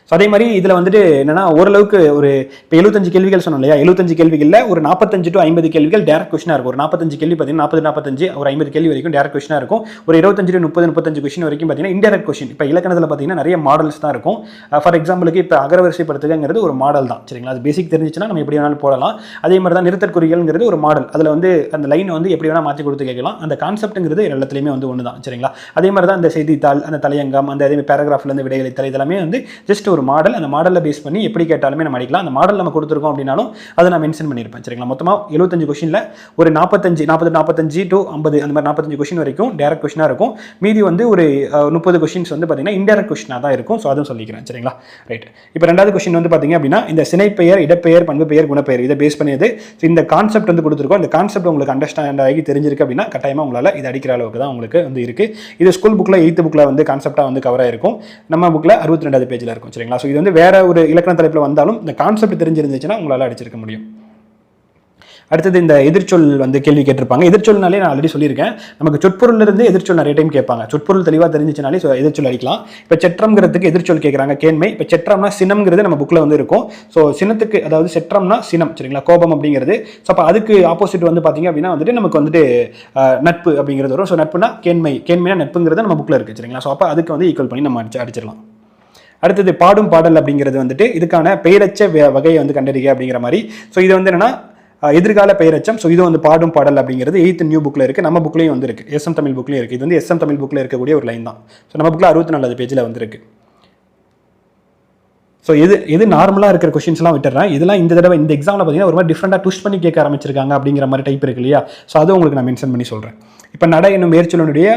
ஸோ அதே மாதிரி இதில் வந்துட்டு என்னன்னா ஓரளவுக்கு ஒரு இப்போ 75 கேள்விகள் சொன்னோம் இல்லையா, 75 கேள்விகளில் ஒரு 45 to 50 கேள்விகள் டேரக்ட் கொஸ்டினாக இருக்கும். ஒரு 45 கேள்வி பார்த்தீங்கன்னா 45 ஒரு 50 கேள்வி வரைக்கும் டேரக்ட் கொஸ்டினாக இருக்கும். ஒரு 25 to 35 கொஸ்டின் வரைக்கும் பார்த்தீங்கன்னா இன்டெரக்ட் கொஸ்டின். இப்போ இலக்கணத்தில் பார்த்தீங்கன்னா நிறைய மாடல்ஸ் தான் இருக்கும். ஃபார் எக்ஸாம்பிளுக்கு இப்போ அகரவரிசைப்படுத்துகிறது ஒரு மாடல் தான். சரிங்களா? அது பேசிக் தெரிஞ்சிச்சுன்னா நம்ம எப்படி வேணாலும் போடலாம். அதே மாதிரி தான் நிறுத்தற்குறிகள்ங்கிறது ஒரு மாடல். அதில் வந்து அந்த லைன் வந்து எப்படி வேணால் மாற்றி கொடுத்து கேட்கலாம். அந்த கான்செப்ட்டுங்கிறது எல்லாத்துலேயுமே வந்து ஒன்று தான். சரிங்களா? அதே மாதிரி தான் அந்த செய்தித்தாள், அந்த தலையங்கம், அந்த அதே பேராகிராஃப்லேருந்து விடையளித்தல் இதெல்லாமே வந்து ஜஸ்ட் ஒரு மாடல். அந்த மாடலில் பேஸ் பண்ணி எப்படி கேட்டாலுமே நம்ம அடிக்கலாம். அந்த மாடல் நம்ம கொடுத்துருக்கோம் அப்படின்னாலும் அதை நான் மென்ஷன் பண்ணியிருப்பேன். சரிங்களா? மொத்தமாக 75 கொஸ்டினில் ஒரு 45 to 50 அந்த மாதிரி 45 கொஸ்டின் வரைக்கும் டேரக்ட் கொஸ்டினாக இருக்கும். மீதி வந்து ஒரு 30 கொஸ்டின்ஸ் வந்து பார்த்தீங்கன்னா இன்டெரக்ட் கொஸ்டினாக தான் இருக்கும். ஸோ அதுவும் சொல்லிக்கிறேன். சரிங்களா? ரைட். இப்போ ரெண்டாவது கொஸ்டின் வந்து பார்த்தீங்க அப்படின்னா இந்த சினைப்பெயர், இடப்பெயர், பண்பு பெயர், குணப்பெயர் இதை பேஸ் பண்ணியது. ஸோ இந்த கான்செப்ட் வந்து கொடுத்துருக்கோம். இந்த கான்செப்ட் உங்களுக்கு அண்டர்ஸ்டாண்ட் ஆகி தெரிஞ்சிருக்கு அப்படின்னா கட்டாயமாக உங்களால் இது அடிக்கிற அளவுக்கு தான் உங்களுக்கு வந்து இருக்குது. இது ஸ்கூல் புக்கில் 8th புக்கில் வந்து கான்செப்டாக வந்து கவர் ஆயிருக்கும். நம்ம புக்கில் 62வது பேஜில் இருக்கும். சரிங்களா? ஸோ இது வந்து வேற ஒரு இலக்கண தலைப்பில் வந்தாலும் இந்த கான்செப்ட் தெரிஞ்சிருந்துச்சுன்னா உங்களால் அடிச்சிருக்க முடியும். அடுத்தது இந்த எதிர்ச்சொல் வந்து கேள்வி கேட்டிருப்பாங்க. எதிர்ச்சொல்னாலே நான் ஆல்ரெடி சொல்லியிருக்கேன், நமக்கு சொற்பொருள் இருந்து எதிர்ச்சொல் நிறைய டைம் கேட்பாங்க. சொற்பொருள் தெளிவாக தெரிஞ்சிச்சுனாலே எதிர்ச்சொல் அடிக்கலாம். இப்போ செற்றம்ங்கிறதுக்கு எதிர்ச்சொல் கேட்குறாங்க கேண்மை. இப்போ செற்றம்னா சினம்ங்கிறது நம்ம புக்கில் வந்து இருக்கும். ஸோ சினத்துக்கு அதாவது செற்றம்னா சினம். சரிங்களா? கோபம் அப்படிங்கிறது. ஸோ அப்போ அதுக்கு ஆப்போசிட் வந்து பார்த்தீங்க அப்படின்னா வந்துட்டு நமக்கு வந்துட்டு நட்பு அப்படிங்கிறது வரும். ஸோ நட்புனா கேண்மை, கேண்மைனா நட்புங்கிறது நம்ம புக்கில் இருக்குது. சரிங்களா? ஸோ அப்போ அதுக்கு வந்து ஈக்குவல் பண்ணி நம்ம அடிச்சிடலாம். அடுத்தது பாடும் பாடல் அப்படிங்கிறது வந்துட்டு இதுக்கான பெயரச்ச வகையை வந்து கண்டறிக அப்படிங்கிற மாதிரி. ஸோ இது வந்து என்னன்னா எதிர்கால பெயரச்சம். ஸோ இது வந்து பாடும் பாடல் அப்படிங்கிறது 8th நியூ புக்கில் இருக்குது. நம்ம புக்லேயும் வந்து இருக்குது. எஸ்எம் தமிழ் புக்லேயும் இருக்குது. இது வந்து எஸ்எம் தமிழ் புக்கில் இருக்கக்கூடிய ஒரு லைன் தான். ஸோ நம்ம புக்கில் 64வது பேஜில் வந்துருக்கு. ஸோ எது நார்மலாக இருக்கிற கொஸ்டின்ஸ்லாம் விட்டுறேன். இதெல்லாம் இந்த தடவை இந்த எக்ஸாமில் பார்த்தீங்கன்னா ஒரு மாதிரி டிஃப்ரெண்ட்டாக ட்விஸ்ட் பண்ணி கேட்க ஆரம்பிச்சிருக்காங்க அப்படிங்கிற மாதிரி டைப் இருக்கு இல்லையா. ஸோ அது உங்களுக்கு நான் மென்ஷன் பண்ணி சொல்கிறேன். இப்போ நட என்னும் மேற்சொல்லுடைய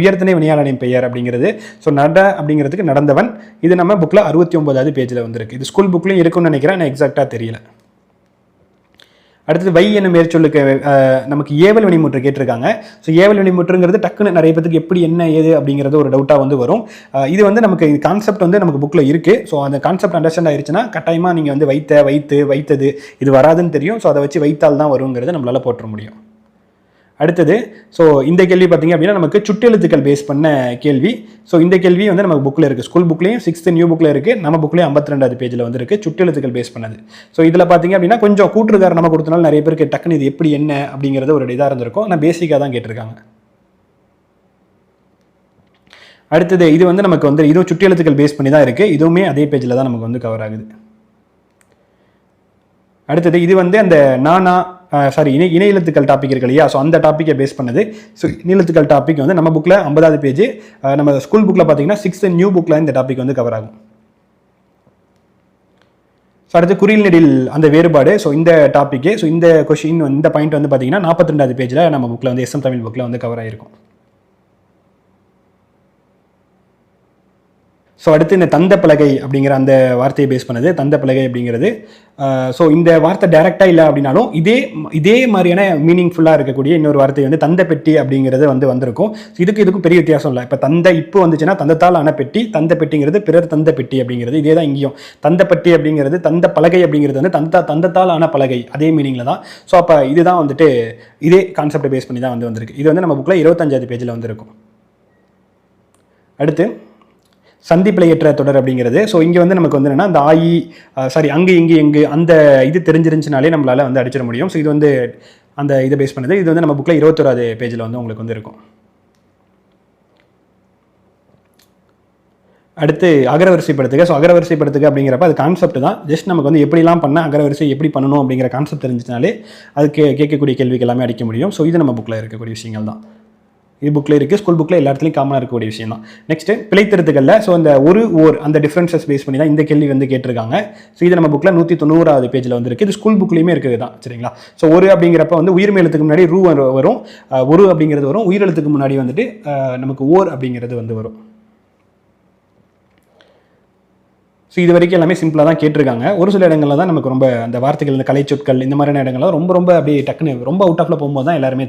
உயர்திணை வினையாளனின் பெயர் அப்படிங்கிறது. ஸோ நட அப்படிங்கிறதுக்கு நடந்தவன். இது நம்ம புக்கில் 69வது பேஜில் வந்துருக்கு. இது ஸ்கூல் புக்லேயும் இருக்குன்னு நினைக்கிறேன், எனக்கு எக்ஸாக்டாக தெரியல. அடுத்தது வை என்னும் மேற்சொல்லுக்கு நமக்கு ஏவல் வினைமுற்று கேட்டிருக்காங்க. ஸோ ஏவல் வினைமுற்றுங்கிறது டக்குன்னு நிறைய பேருக்கு எப்படி என்ன ஏது அப்படிங்கிறது ஒரு டவுட்டாக வந்து வரும். இது வந்து நமக்கு கான்செப்ட் வந்து நமக்கு புக்கில் இருக்குது. ஸோ அந்த கான்செப்ட் அண்டர்ஸ்டாண்ட் ஆயிடுச்சுன்னா கட்டாயமாக நீங்கள் வந்து வைத்தது இது வராதுன்னு தெரியும். ஸோ அதை வச்சு வைத்தால் தான் வருங்கிறத நம்மளால் போட்டுற முடியும். அடுத்தது ஸோ இந்த கேள்வி பார்த்தீங்க அப்படின்னா நமக்கு சுட்டெழுத்துக்கள் பேஸ் பண்ண கேள்வி. ஸோ இந்த கேள்வி வந்து நமக்கு புக்கில் இருக்குது. ஸ்கூல் புக்லேயும் 6th நியூ புக்கில் இருக்குது. நம்ம புக்லேயும் 52வது பேஜில் வந்து இருக்குது. சுட்டெழுத்துக்கள் பேஸ் பண்ணது. ஸோ இதில் பார்த்தீங்க அப்படின்னா கொஞ்சம் கூற்று காரணமாக கொடுத்தனால நிறைய பேருக்கு டக்குன்னு இது எப்படி என்ன அப்படிங்கிறது ஒரு இதாக இருந்திருக்கும். ஆனால் பேசிக்காக தான் கேட்டிருக்காங்க. அடுத்தது இது வந்து நமக்கு வந்து இதுவும் சுட்டெழுத்துக்கள் பேஸ் பண்ணி தான் இருக்குது. இதுவுமே அதே பேஜில் தான் நமக்கு வந்து கவர் ஆகுது. அடுத்தது இது வந்து அந்த இணை எழுத்துக்கள் டாபிக் இருக்கு இல்லையா. ஸோ அந்த டாப்பிக்கை பேஸ் பண்ணது. ஸோ இணை எழுத்துக்கள் டாபிக் வந்து நம்ம புக்கில் 50வது பேஜ். நம்ம ஸ்கூல் புக்கில் பார்த்தீங்கன்னா 6th நியூ புக்கில் இந்த டாபிக் வந்து கவர் ஆகும். ஸோ அடுத்து குறில் நெடில் அந்த வேறுபாடு. ஸோ இந்த டாப்பிக்கு ஸோ இந்த கொஸ்டின் இந்த பாயிண்ட் வந்து பார்த்தீங்கன்னா 42வது பேஜில் நம்ம புக்கில் வந்து எஸ்எம் தமிழ் புக்கில் வந்து கவர் ஆகிருக்கும். ஸோ அடுத்து இந்த தந்த பலகை அப்படிங்கிற அந்த வார்த்தையை பேஸ் பண்ணது. தந்த பலகை அப்படிங்கிறது ஸோ இந்த வார்த்தை டைரெக்டாக இல்லை அப்படின்னாலும் இதே மாதிரியான மீனிங்ஃபுல்லாக இருக்கக்கூடிய இன்னொரு வார்த்தை வந்து தந்த பெட்டி அப்படிங்கிறது வந்து வந்திருக்கும். இதுக்கும் பெரிய வித்தியாசம் இல்லை. இப்போ இப்போ வந்துச்சுன்னா தந்தத்தால் ஆன பெட்டி, தந்த பெட்டிங்கிறது பிறர் தந்த பெட்டி அப்படிங்கிறது இதே தான் இங்கேயும். தந்த பெட்டி அப்படிங்கிறது தந்த பலகை அப்படிங்கிறது வந்து தந்தத்தால் ஆன பலகை அதே மீனிங்கில் தான். ஸோ அப்போ இதுதான் வந்துட்டு இதே கான்செப்டை பேஸ் பண்ணி தான் வந்திருக்கு. இது வந்து நம்ம புக்கில் 25வது பேஜில் வந்துருக்கும். அடுத்து சந்திப்பிழையற்ற தொடர் அப்படிங்கிறது. ஸோ இங்கே வந்து நமக்கு வந்து என்னன்னா அந்த அங்கு இங்கு எங்கு அந்த இது தெரிஞ்சிருந்துச்சுனாலே நம்மளால் வந்து அடிச்சிட முடியும். ஸோ இது வந்து அந்த இதை பேஸ் பண்ணுது. இது வந்து நம்ம புக்கில் 21வது பேஜில் வந்து உங்களுக்கு வந்து இருக்கும். அடுத்து அகரவரிசைப்படுத்துக. ஸோ அகரவரிசைப்படுத்துக அப்படிங்கிறப்ப அது கான்செப்ட் தான். ஜஸ்ட் நமக்கு வந்து எப்படிலாம் பண்ண அகரவரிசை எப்படி பண்ணணும் அப்படிங்கிற கான்செப்ட் தெரிஞ்சிச்சுனாலே அது கேட்கக்கூடிய கேள்விக்கு எல்லாமே அடிக்க முடியும். ஸோ இது நம்ம புக்கில் இருக்கக்கூடிய விஷயங்கள் தான். இது புக்கில் இருக்குது. ஸ்கூல் புக்கில் எல்லா இடத்துலையும் காமனாக இருக்கக்கூடிய விஷயம் தான். நெக்ஸ்ட்டு பிழைத்திருத்துக்களில் ஸோ அந்த அந்த டிஃப்ரென்சஸ் பேஸ் பண்ணி தான் இந்த கேள்வி வந்து கேட்டிருக்காங்க. ஸோ இது நம்ம புக்கில் 190வது பேஜில் வந்து இருக்குது. இது ஸ்கூல் புக்லேயுமே இருக்குது தான். சரிங்களா? ஸோ அப்படிங்கிறப்ப வந்து உயிர்மை எழுத்துக்கு முன்னாடி வரும், அப்படிங்கிறது வரும். உயிரெழுத்துக்கு முன்னாடி வந்துட்டு நமக்கு அப்படிங்கிறது வந்து வரும். ஸோ இது வரைக்கும் எல்லாமே சிம்பிளாக தான் கேட்டிருக்காங்க. ஒரு சில இடங்களில் தான் நமக்கு ரொம்ப அந்த வார்த்தைகள், இந்த கலைச்சொற்கள் இந்த மாதிரியான இடங்கள்லாம் ரொம்ப ரொம்ப அப்படியே டக்குன்னு ரொம்ப அவுட் ஆஃப்ல போகும்போது தான் எல்லாருமே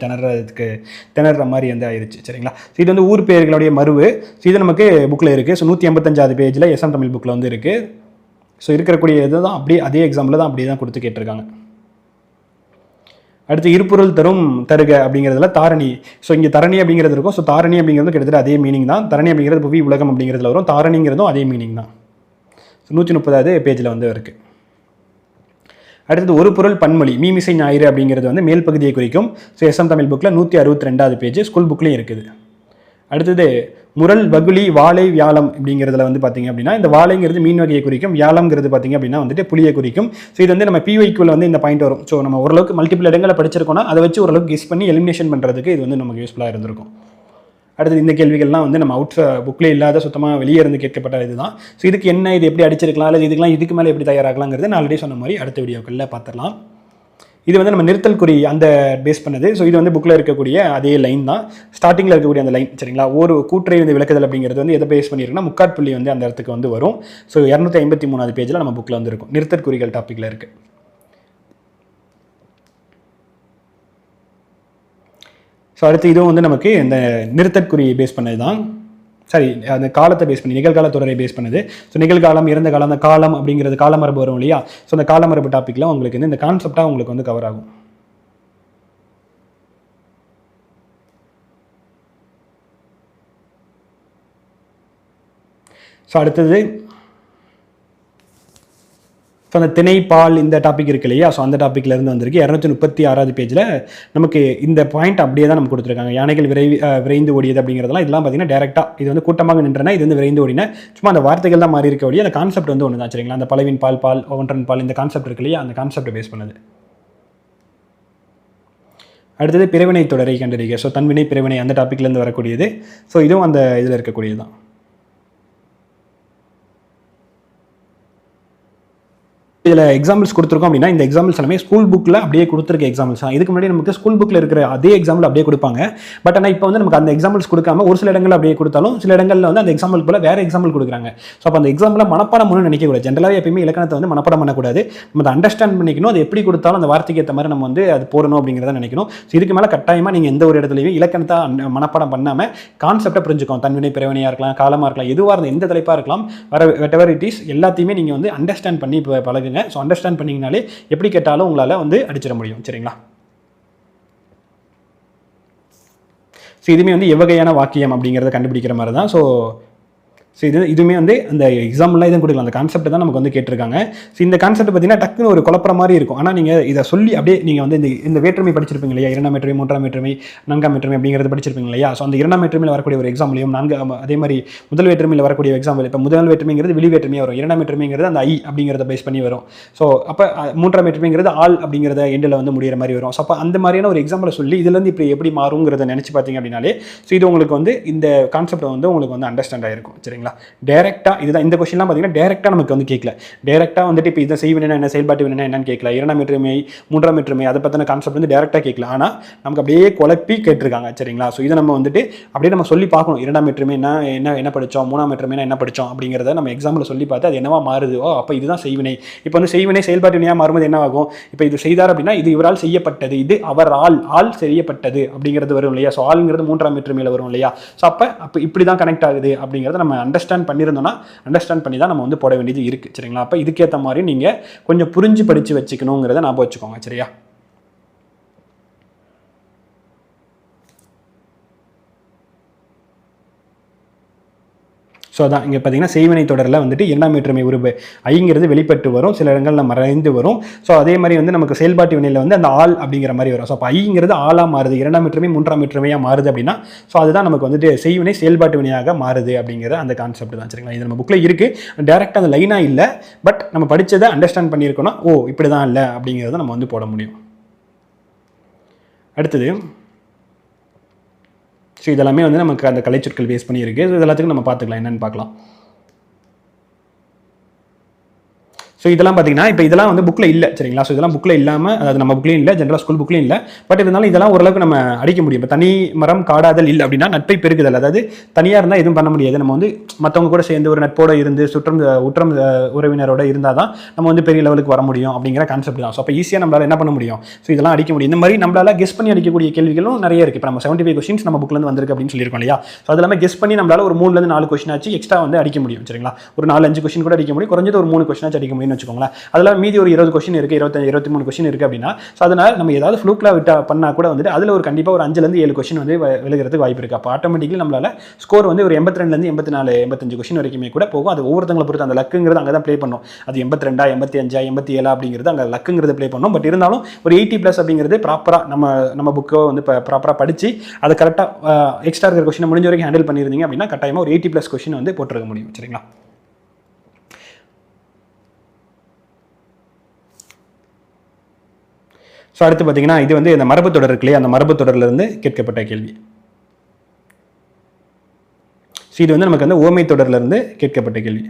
திணற மாதிரி வந்து ஆயிடுச்சு. சரிங்களா? ஸோ இது வந்து ஊர் பெயர்களுடைய மருவு. ஸோ இது நமக்கு புக்கில் இருக்குது. ஸோ 185வது பேஜில் எஸ்எம் தமிழ் புக்கில் வந்து இருக்குது. ஸோ இருக்கக்கூடிய இது தான் அப்படியே அதே எக்ஸாம்பிள் தான் அப்படியே தான் கொடுத்து கேட்டிருக்காங்க. அடுத்து இருபொருள் தருக அப்படிங்கிறதுல தாரணி. ஸோ இங்கே தரணி அப்படிங்கிறது இருக்கும். ஸோ தாரணி அப்படிங்கிறது கிட்டத்தட்ட அதே மீனிங் தான். தரணி அப்படிங்கிறது புவி உலகம் அப்படிங்கிறதுல வரும். தாரணிங்கிறதும் அதே மீனிங் தான். ஸோ 130வது பேஜில் வந்து இருக்குது. அடுத்தது ஒரு பொருள் பன்மொழி மீமிசை ஞாயிறு அப்படிங்கிறது வந்து மேல் பகுதியை குறிக்கும். ஸோ எஸ்எம் தமிழ் புக்கில் 162வது பேஜ் ஸ்கூல் புக்லேயும் இருக்குது. அடுத்தது முரல் வகுளி வாழை வியாழம் அப்படிங்கிறதுல வந்து பார்த்தீங்க அப்படின்னா இந்த வாழைங்கிறது மீன் வகையை குறிக்கும், வியாழம்ங்கிறது பார்த்தீங்க அப்படின்னா வந்துட்டு புளியை குறிக்கும். ஸோ இது வந்து நம்ம பிவைக்குள்ள வந்து இந்த பாயிண்ட் வரும். ஸோ நம்ம ஓரளவுக்கு மல்டிபிள் இடங்களை படிச்சிருக்கோம்னா அதை வச்சு ஓரளவுக்கு கெஸ் பண்ணி எலிமினேஷன் பண்ணுறதுக்கு இது வந்து நமக்கு யூஸ்ஃபுல்லாக இருந்திருக்கும். அடுத்தது இந்த கேள்விகள்லாம் வந்து நம்ம புக்கில் இல்லாத சுத்தமாக வெளியே இருந்து கேட்கப்பட்ட இதுதான். ஸோ இதுக்கு என்ன, இது எப்படி அடிச்சிருக்கலாம், அல்லது இதுக்கு மேலே எப்படி தயாராகலாங்கிறது நான் ஆல்ரெடி சொன்ன மாதிரி அடுத்த வீடியோக்களில் பார்த்துடலாம். இது வந்து நம்ம நிறுத்தல் குறி அந்த பேஸ் பண்ணது. ஸோ இது வந்து புக்கில் இருக்கக்கூடிய அதே லைன் தான், ஸ்டார்டிங்கில் இருக்கக்கூடிய அந்த லைன். சரிங்களா? ஒரு கூற்றை வந்து விளக்குதல் அப்படிங்கிறது வந்து எதை பேஸ் பண்ணியிருக்குன்னா முக்காட்புள்ளி வந்து அந்த இடத்துக்கு வந்து வரும். ஸோ 253வது பேஜில் நம்ம புக்கில் வந்து இருக்கும். நிறுத்தல் குறிகள் டாப்பிக்கில் இருக்குது. ஸோ அடுத்து இதுவும் வந்து நமக்கு இந்த நிறுத்தற்குறியை பேஸ் பண்ணது தான். சரி, அந்த காலத்தை பேஸ் பண்ணி நிகழ்கால தொடரை பேஸ் பண்ணது. ஸோ நிகழ்காலம், இறந்த காலம், அந்த காலம் அப்படிங்கிறது காலமரபு வரும் இல்லையா? ஸோ அந்த காலமரபு டாப்பிக்கில் உங்களுக்கு வந்து இந்த கான்செப்டாக உங்களுக்கு வந்து கவர் ஆகும். ஸோ அடுத்தது ஸோ அந்த திணை பால் இந்த டாபிக் இருக்கு இல்லையா? ஸோ அந்த டாப்பிக்லேருந்து வந்திருக்கு. 236வது பேஜில் நமக்கு இந்த பாயிண்ட் அப்படியே தான் நமக்கு கொடுத்துருக்காங்க. யானைகள் விரைந்து ஓடியது அப்படிங்கிறதெல்லாம் இதெல்லாம் பார்த்தீங்கன்னா டேரெக்டாக இது வந்து கூட்டமாக நின்றனா இது வந்து விரைந்து ஓடின, சும்மா அந்த வார்த்தைகள் தான் மாறி இருக்க ஓடிய அந்த கான்செப்ட் வந்து ஒன்று தான். சரிங்களா? அந்த பலவின் பால் ஒன்றன் பால் இந்த கான்செப்ட் இருக்கு இல்லையா? அந்த கான்செப்டை பேஸ் பண்ணது. அடுத்தது பிறவினை தொடரை கண்டறிக. ஸோ தன்வினை பிறவினை அந்த டாப்பிக்லேருந்து வரக்கூடியது. ஸோ இதுவும் அந்த இதில் இருக்கக்கூடியது தான். இதில் எக்ஸாம்பிள்ஸ் கொடுத்துருக்கோம் அப்படின்னா இந்த எக்ஸாம்பிள்ஸ் எல்லாமே ஸ்கூல் புக்கில் அப்படியே கொடுத்துருக்க எக்ஸாம்பிள்ஸ் தான். இதுக்கு முன்னாடி நமக்கு ஸ்கூல் புக்கில் இருக்கிற அதே எக்ஸாம்பிள் அப்படியே கொடுப்பாங்க. பட் ஆனால் இப்போ வந்து நமக்கு அந்த எக்ஸாம்பிள்ஸ் கொடுக்காம ஒரு சில இடங்களில் அப்படியே கொடுத்தாலும் சில இடங்களில் வந்து அந்த எக்ஸாம்பிள் போல வேறு எக்ஸாம்பிள் கொடுக்குறாங்க. ஸோ அப்போ அந்த எக்ஸாம்பிளை மனப்பாடம் பண்ணணும்னு நினைக்கக்கூடாது. ஜென்ரலாகவே எப்பயுமே இலக்கணத்தை வந்து மனப்பாடம் பண்ணக்கூடாது. நம்ம அதை அண்டர்ஸ்டாண்ட் பண்ணிக்கணும். அது எப்படி கொடுத்தாலும் அந்த வார்த்தைக்கு ஏற்ற மாதிரி நம்ம வந்து அது போடணும் அப்படிங்கிறத நினைக்கணும். ஸோ இதுக்கு மேலே கட்டாயமாக நீங்கள் எந்த ஒரு இடத்துலையும் இலக்கணத்தை மனப்பாடம் பண்ணாமல் கான்செப்டை புரிஞ்சுக்கணும். தன்வினை பிறவினையாக இருக்கலாம், காலமாக இருக்கலாம், எதுவாக இருந்தால் எந்த தலைப்பாக இருக்கலாம், வெட்டவர் இட் இஸ் எல்லாத்தையுமே நீங்கள் வந்து அண்டர்ஸ்டாண்ட் பண்ணி பழகுங்க. ஸோ அண்டர்ஸ்டாண்ட் பண்ணிங்கனாலே எப்படி கேட்டாலும் உங்களால் வந்து அடிச்சிட முடியும். சரிங்களா? ஸோ இதுவுமே வந்து எவ்வகையான வாக்கியம் அப்படிங்கிறத கண்டுபிடிக்கிற மாதிரி தான். ஸோ இதுவுமே வந்து அந்த எக்ஸாம்பிளாக இதை கொடுக்கலாம். அந்த கான்செப்ட் தான் நமக்கு வந்து கேட்டிருக்காங்க. ஸோ இந்த கான்செப்ட் பார்த்தீங்கன்னா டக்குன்னு ஒரு குழப்பற மாதிரி இருக்கும். ஆனால் நீங்கள் இதை சொல்லி அப்படியே நீங்கள் வந்து இந்த வேற்றுமை படிச்சிருப்பீங்க இல்லையா? 2ஆம் வேற்றுமை, 3ஆம் வேற்றுமை, 4ஆம் வேற்றுமை அப்படிங்கிறது படிச்சிருப்பீங்க இல்லையா? ஸோ அந்த 2ஆம் வேற்றுமையில் வரக்கூடிய ஒரு எக்ஸாம்பிளையும் அதே மாதிரி முதல் வேற்றுமையில் வரக்கூடிய எக்ஸாம்பிள். இப்போ முதல் வேற்றுமைங்கிறது வெளி வேற்றுமையாக வரும். 2ஆம் வேற்றுமைங்கிறது அந்த ஐ அப்படிங்கிறத பேஸ் பண்ணி வரும். ஸோ அப்போ 3ஆம் வேற்றுமைங்கிறது ஆல் அப்படிங்கிறத எண்டில் வந்து முடிகிற மாதிரி வரும். ஸோ அப்போ அந்த மாதிரியான ஒரு எக்ஸாம்பிளை சொல்லி இதுலேருந்து இப்போ எப்படி மாறுங்கிறத நினச்சி பார்த்தீங்க அப்படின்னாலே ஸோ இது உங்களுக்கு வந்து இந்த கான்செப்ட் வந்து உங்களுக்கு வந்து அண்டர்ஸ்டாண்ட் ஆகிருக்கும். சரிங்களா? டேரெக்டாக இதுதான் இந்த கொஸ்டின்லாம் பார்த்தீங்கன்னா டேரெக்டாக நமக்கு வந்து கேட்கல. டேரெக்டாக வந்துட்டு இப்போ இதை செய்வினா என்ன, செயல்பாட்டு வினா என்னன்னு கேட்கல. 2ஆம் வேற்றுமை, 3ஆம் வேற்றுமை அதை பற்றின கான்செப்ட் வந்து டேரெக்டாக கேட்கல. ஆனால் நமக்கு அப்படியே குழப்பி கேட்டிருக்காங்க. சரிங்களா? ஸோ இதை நம்ம வந்துட்டு அப்படியே நம்ம சொல்லி பார்க்கணும். 2ஆம் வேற்றுமை என்ன படித்தோம், 3ஆம் வேற்றுமை என்ன படித்தோம் அப்படிங்கிறத நம்ம எக்ஸாம்பிள் சொல்லி பார்த்து அது என்னவா மாறுது. அப்போ இதுதான் செய்வினை. இப்போ வந்து செய்வினை செயல்பாட்டு வினையாக மாறும்போது என்ன ஆகும்? இப்போ இது செய்தார் அப்படின்னா இது இவரால் செய்யப்பட்டது, இது அவர் ஆள் செய்யப்பட்டது அப்படிங்கிறது வரும் இல்லையா? ஸோ ஆளுங்கிறது 3ஆம் வேற்றுமையில் வரும் இல்லையா? ஸோ அப்போ இப்படி தான் கனெக்ட் ஆகுது அப்படிங்கிறத நம்ம அண்டர்ஸ்டாண்ட் பண்ணியிருந்தோம்னா அண்டர்ஸ்டாண்ட் பண்ணி தான் நம்ம வந்து போட வேண்டியது இருக்குது. சரிங்களா? அப்போ இதுக்கேற்ற மாதிரி நீங்கள் கொஞ்சம் புரிஞ்சு படித்து வச்சுக்கணுங்கிறத ஞாபகம் வச்சுக்கோங்க. சரியா? ஸோ அதான் இங்கே பார்த்தீங்கன்னா செய்வினை தொடரில் வந்துட்டு 2ஆம் வேற்றுமை உருவு ஐங்கிறது வெளிப்பட்டு வரும், சில இடங்களில் மறைந்து வரும். ஸோ அதே மாதிரி வந்து நமக்கு செயல்பாட்டு வினையில் வந்து அந்த ஆள் அப்படிங்கிற மாதிரி வரும். ஸோ அப்போ ஐங்கிறது ஆளாக மாறுது, 2ஆம் வேற்றுமை 3ஆம் வேற்றுமையாக மாறுது அப்படின்னா ஸோ அதுதான் நமக்கு வந்துட்டு செய்வினை செயல்பாட்டு வினையாக மாறுது அப்படிங்கிற அந்த கான்செப்ட் தான். சரிங்களா? இது நம்ம புக்கில் இருக்குது, டேரெக்டாக அந்த லைனாக இல்லை. பட் நம்ம படித்ததை அண்டர்ஸ்டாண்ட் பண்ணியிருக்கோன்னா இப்படி தான் இல்லை அப்படிங்கிறத நம்ம வந்து போட முடியும். அடுத்தது ஸோ இதெல்லாமே வந்து நமக்கு அந்த கலைச்சொற்கள் பேஸ் பண்ணி இருக்குது. ஸோ இது எல்லாத்துக்கும் நம்ம பார்த்துக்கலாம், என்னென்னு பார்க்கலாம். ஸோ இதெல்லாம் பார்த்தீங்கன்னா இப்போ இதெல்லாம் வந்து புக்கில் இல்லை சரிங்களா. ஸோ இதெல்லாம் புக்கில் இல்லாமல், அதாவது நம்ம புக்லேயும் இல்லை, ஜென்ரல் ஸ்கூல் புக்லேயும் இல்லை. பட் இருந்தாலும் இதெல்லாம் ஓரளவுக்கு நம்ம அடிக்க முடியும். இப்போ தனி மரம் காடாதல் இல்லை அப்படின்னா நட்பை பெருக்குதல், அதாவது தனியாக இருந்தால் எதுவும் பண்ண முடியாது. நம்ம வந்து மற்றவங்க கூட சேர்ந்து ஒரு நட்போடு இருந்து உற்றம் உறவினரோட இருந்தால் தான் நம்ம வந்து பெரிய லெவலுக்கு வர முடியும் அப்படிங்கிற கான்செப்ட் தான். ஸோ அப்போ ஈஸியாக நம்மளால் என்ன பண்ண முடியும், ஸோ இதெல்லாம் அடிக்க முடியும். இந்த மாதிரி நம்மளால் கெஸ் பண்ணி அடிக்கக்கூடிய கேள்விகளும் நிறைய இருக்குது. இப்போ நம்ம 75 கொஸ்டின்ஸ் நம்ம புக்லேருந்து வந்திருக்கு அப்படின்னு சொல்லியிருக்கோம் இல்லையா. ஸோ அது எல்லாமே கெஸ் பண்ணி நம்மளால் ஒரு 3லேருந்து 4 கொஸ்டின் ஆச்சு எக்ஸ்ட்ரா வந்து அடிக்க முடியும் சரிங்களா. ஒரு 4-5 கொஸ்டின் கூட அடிக்க முடியும், குறைஞ்சது ஒரு 3 கொஸ்டின் ஆச்சு அடிக்க முடியும்னு வச்சுக்கோங்களேன். அதெல்லாம் மீதி ஒரு 20 கொஸ்டின் இருக்குது, 23 கொஸ்டின் இருக்குது அப்படின்னா, ஸோ அதனால் நம்ம ஏதாவது ஃப்ளூக்லாக பண்ணால் கூட வந்துட்டு அதில் ஒரு கண்டிப்பாக ஒரு 5லேருந்து 7 கொஸ்டின் வந்து விழுகிறதுக்கு வாய்ப்பு இருக்குது. அப்போ ஆட்டோமேட்டிக்கலி நம்மளால் ஸ்கோர் வந்து ஒரு 82லேருந்து 84 85 கொஸ்டின் வரைக்குமே கூட போகும். அது ஒவ்வொருத்தங்களை பொறுத்து அந்த லக்குங்கிறது அங்கே தான் ப்ளே பண்ணும். அது 82 85 87 அப்படிங்கிறது அங்கே லக்குங்கிறது ப்ளே பண்ணும். பட் இருந்தாலும் ஒரு 80+ அப்படிங்கிறது ப்ராப்பராக நம்ம புக்கோ வந்து இப்போ ப்ராப்பராக படித்து அதை கரெக்டாக எக்ஸ்ட்ரா இருக்கிற கொஸ்டினை முடிஞ்ச வரைக்கும் ஹேண்டில் பண்ணியிருந்தீங்க அப்படின்னா கட்டாயமாக ஒரு 80+ கொஸ்டின் வந்து போட்டுருக்க முடியும் சரிங்களா. ஸோ அடுத்து பார்த்தீங்கன்னா இது வந்து இந்த மரபு தொடர் இருக்கு இல்லையா, அந்த மரபு தொடர்லேருந்து கேட்கப்பட்ட கேள்வி. ஸோ இது வந்து நமக்கு வந்து ஓமை தொடர்லேருந்து கேட்கப்பட்ட கேள்வி.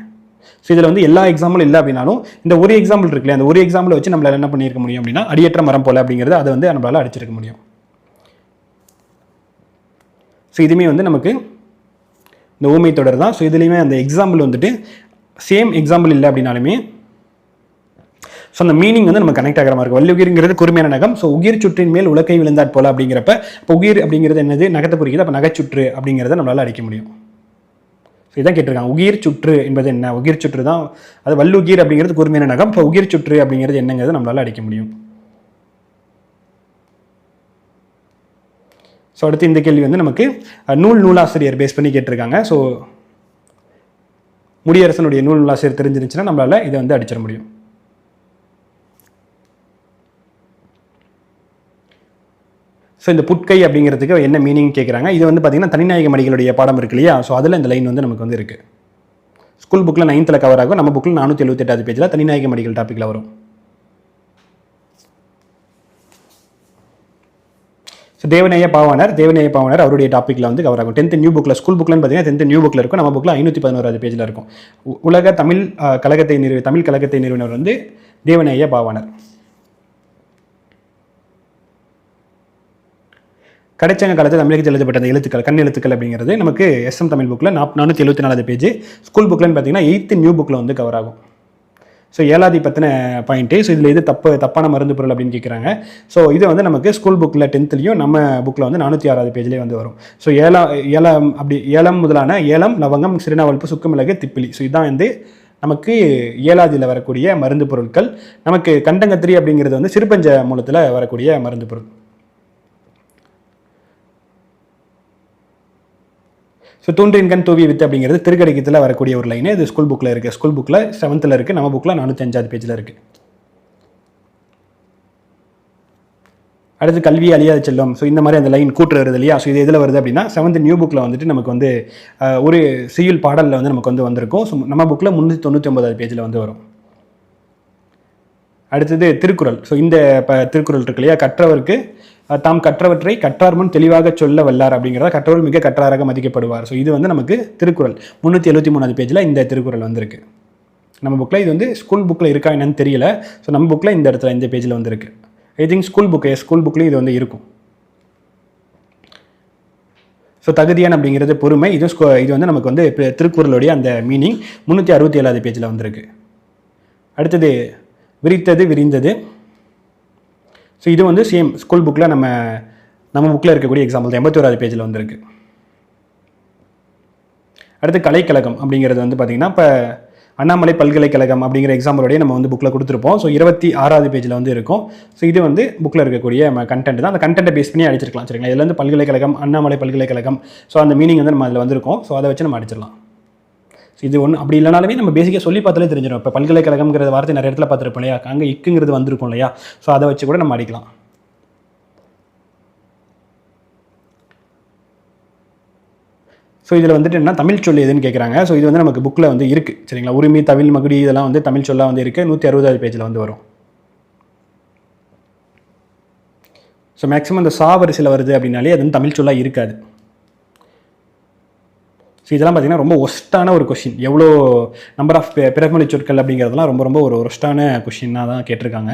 ஸோ இதில் வந்து எல்லா எக்ஸாம்பிளும் இல்லை அப்படின்னாலும் இந்த ஒரு எக்ஸாம்பிள் இருக்கு இல்லையா, அந்த ஒரு எக்ஸாம்பிள் வச்சு நம்மளால் என்ன பண்ணியிருக்க முடியும் அப்படின்னா அடியற்ற மரம் போல அப்படிங்கிறது அதை வந்து நம்மளால் அடிச்சிருக்க முடியும். ஸோ இதுவுமே வந்து நமக்கு இந்த ஓமை தொடர் தான். ஸோ இதுலேயுமே அந்த எக்ஸாம்பிள் வந்துட்டு சேம் எக்ஸாம்பிள் இல்லை அப்படின்னாலுமே ஸோ அந்த மீனிங் வந்து நம்ம கனெக்ட் ஆகிற மாதிரி இருக்கும். வல்லுகிர்ங்கிறது குறுமையான நகம். ஸோ உயிர் சுற்றின் மேல் உலக்கை விழுந்தாற் போல அப்படிங்கிறப்ப இப்போ உயிர் அப்படிங்கிறது என்னது, நகத்தை குறிக்கிறது. அப்போ நகைச்சுற்று அப்படிங்கிறத நம்மளால் அடிக்க முடியும். ஸோ இதான் கேட்டிருக்காங்க, உயிர் சுற்று என்பது என்ன, உயிர் சுற்று தான் அது. வல்லுகிர் அப்படிங்கிறது குறுமையான நகம். இப்போ உயிர் சுற்று அப்படிங்கிறது என்னங்கிறத நம்மளால் அடிக்க முடியும். ஸோ அடுத்து இந்த கேள்வி வந்து நமக்கு நூலாசிரியர் பேஸ் பண்ணி கேட்டிருக்காங்க. ஸோ முடியரசனுடைய நூலாசிரியர் தெரிஞ்சிருந்துச்சுன்னா நம்மளால் இதை வந்து அடிச்சிட முடியும். ஸோ இந்த புட்கை அப்படிங்கிறதுக்கு என்ன மீனிங் கேட்குறாங்க. இது வந்து பார்த்தீங்கன்னா தனிநாயக மடிகளுடைய பாடம் இருக்கு இல்லையா. ஸோ அதில் இந்த லைன் வந்து நமக்கு வந்து இருக்குது. ஸ்கூல் புக்கில் 9th கவர் ஆகும். நம்ம புக்கில் 478 பேஜில் தனிநாயக மடிகள் டாப்பிக்கில் வரும். ஸோ தேவநேய பாவாணர் அவருடைய டாப்பிக்கில் வந்து கவர் ஆகும். 10th நியூ புக்கில், ஸ்கூல் புக்கில்னு பார்த்தீங்கன்னா 10th நியூ புக்கில் இருக்கும். நம்ம புக்கில் 511 பேஜில் இருக்கும். உலக தமிழ் கழகத்தை நிறுவனர் வந்து தேவநேய பாவாணர். கடைச்சங்க காலத்தில் தமிழகத்தில் எழுதப்பட்ட அந்த எழுத்துக்கள், கண் எழுத்துக்கள் அப்படிங்கிறது நமக்கு SM தமிழ் புக்கில் 474 பேஜ். ஸ்கூல் புக்கில்னு பார்த்தீங்கன்னா 8th நியூ புக்கில் வந்து கவர் ஆகும். ஸோ ஏழாதி பற்றின பாயிண்ட்டு. ஸோ இதில் இது தப்பான மருந்து பொருள் அப்படின்னு கேட்குறாங்க. ஸோ இது வந்து நமக்கு ஸ்கூல் புக்கில் 10th நம்ம புக்கில் வந்து 406 பேஜ்லேயே வந்து வரும். ஸோ ஏலம் முதலான ஏலம், லவங்கம், சிறுநாவல்பு, சுக்குமிளகு, திப்பிலி. ஸோ இதுதான் வந்து நமக்கு ஏழாதியில் வரக்கூடிய மருந்து பொருட்கள். நமக்கு கண்டங்கத்திரி அப்படிங்கிறது வந்து சிறுபஞ்ச மூலத்தில் வரக்கூடிய மருந்து பொருள். ஸோ தூன்றின் கண் தூவி வித்து அப்படிங்கிறது திருக்கடிக்கத்தில் வரக்கூடிய ஒரு லைனு. இது ஸ்கூல் புக்கில் இருக்குது. ஸ்கூல் புக்கில் 7th இருக்குது. நம்ம புக்கில் 405 பேஜில் இருக்குது. அடுத்து கல்வி அழியாத செல்வம். ஸோ இந்த மாதிரி அந்த லைன் கூட்டு வருது இல்லையா. ஸோ இது எதில் வருது அப்படின்னா 7th நியூ புக்கில் வந்துட்டு நமக்கு வந்து ஒரு செய்யுள் பாடலில் வந்து நமக்கு வந்து வந்திருக்கும். ஸோ நம்ம புக்கில் 399 பேஜில் வந்து வரும். அடுத்தது திருக்குறள். ஸோ இந்த திருக்குறள் இருக்கு இல்லையா, கற்றவருக்கு தாம் கற்றவற்றை கற்றார் முன் தெளிவாக சொல்ல வல்லார் அப்படிங்கிறத, கற்றவர் மிக கற்றாராக மதிக்கப்படுவார். ஸோ இது வந்து நமக்கு திருக்குறள் 373 பேஜில் இந்த திருக்குறள் வந்திருக்கு. நம்ம புக்கில் இது வந்து ஸ்கூல் புக்கில் இருக்கா என்னன்னு தெரியல. ஸோ நம்ம புக்கில் இந்த இடத்துல இந்த பேஜில் வந்திருக்கு. ஐ திங்க் ஸ்கூல் புக்லேயும் இது வந்து இருக்கும். ஸோ தகுதியான் அப்படிங்கிறது பொறுமை. இது வந்து நமக்கு வந்து திருக்குறளுடைய அந்த மீனிங் 367 பேஜில் வந்திருக்கு. அடுத்தது விரித்தது விரிந்தது. ஸோ இது வந்து சேம் ஸ்கூல் புக்கில் நம்ம புக்கில் இருக்கக்கூடிய எக்ஸாம்பிள் தான். 81 பேஜில் வந்திருக்கு. அடுத்து கலைக்கழகம் அப்படிங்கிறது வந்து பார்த்திங்கன்னா இப்போ அண்ணாமலை பல்கலைக்கழகம் அப்படிங்கிற எக்ஸாம்பிளோடய நம்ம வந்து புக்கில் கொடுத்துருப்போம். ஸோ 26 பேஜில் வந்து இருக்கும். ஸோ இது வந்து புக்கில் இருக்கக்கூடிய கண்டென்ட் தான். அந்த கண்டென்ட்டை பேஸ் பண்ணி அடிச்சிருக்கலாம் சரிங்களா. இதில் வந்து பல்கலைக்கழகம், அண்ணாமலை பல்கலைக்கழகம், ஸோ அந்த மீனிங் வந்து நம்ம அதில் வந்திருக்கும். ஸோ அதை வச்சு நம்ம அடிச்சிடலாம். ஸோ இது ஒன்று அப்படி இல்லைனாலுமே நம்ம பேசிக்காக சொல்லி பார்த்தாலே தெரிஞ்சிடும். இப்போ பல்கலைக்கழகம்ங்கிற வார்த்தை நிறைய இடத்துல பார்த்துருப்போம் இல்லையா, அங்கே இக்குங்கிறது வந்திருக்கும் இல்லையா. ஸோ அதை வச்சு கூட நம்ம அடிக்கலாம். ஸோ இதில் வந்துட்டு என்ன தமிழ் சொல் எதுன்னு கேட்குறாங்க. ஸோ இது வந்து நமக்கு புக்கில் வந்து இருக்குது சரிங்களா. உரிமை, தவில், மகுடி இதெல்லாம் வந்து தமிழ் சொல்லாக வந்து இருக்குது. 160 பேஜில் வந்து வரும். ஸோ மேக்ஸிமம் இந்த சா வரிசையில் வருது அப்படின்னாலே அது வந்து தமிழ் சொல்லாக இருக்காது. ஸோ இதெல்லாம் பார்த்தீங்கன்னா ரொம்ப ஒஸ்ட்டான ஒரு கொஷின். எவ்வளோ நம்பர் ஆஃப் பிறமொழி சொற்கள் அப்படிங்கிறதுலாம் ரொம்ப ரொம்ப ஒரு ஒஸ்ட்டான கொஷினாக தான் கேட்டிருக்காங்க.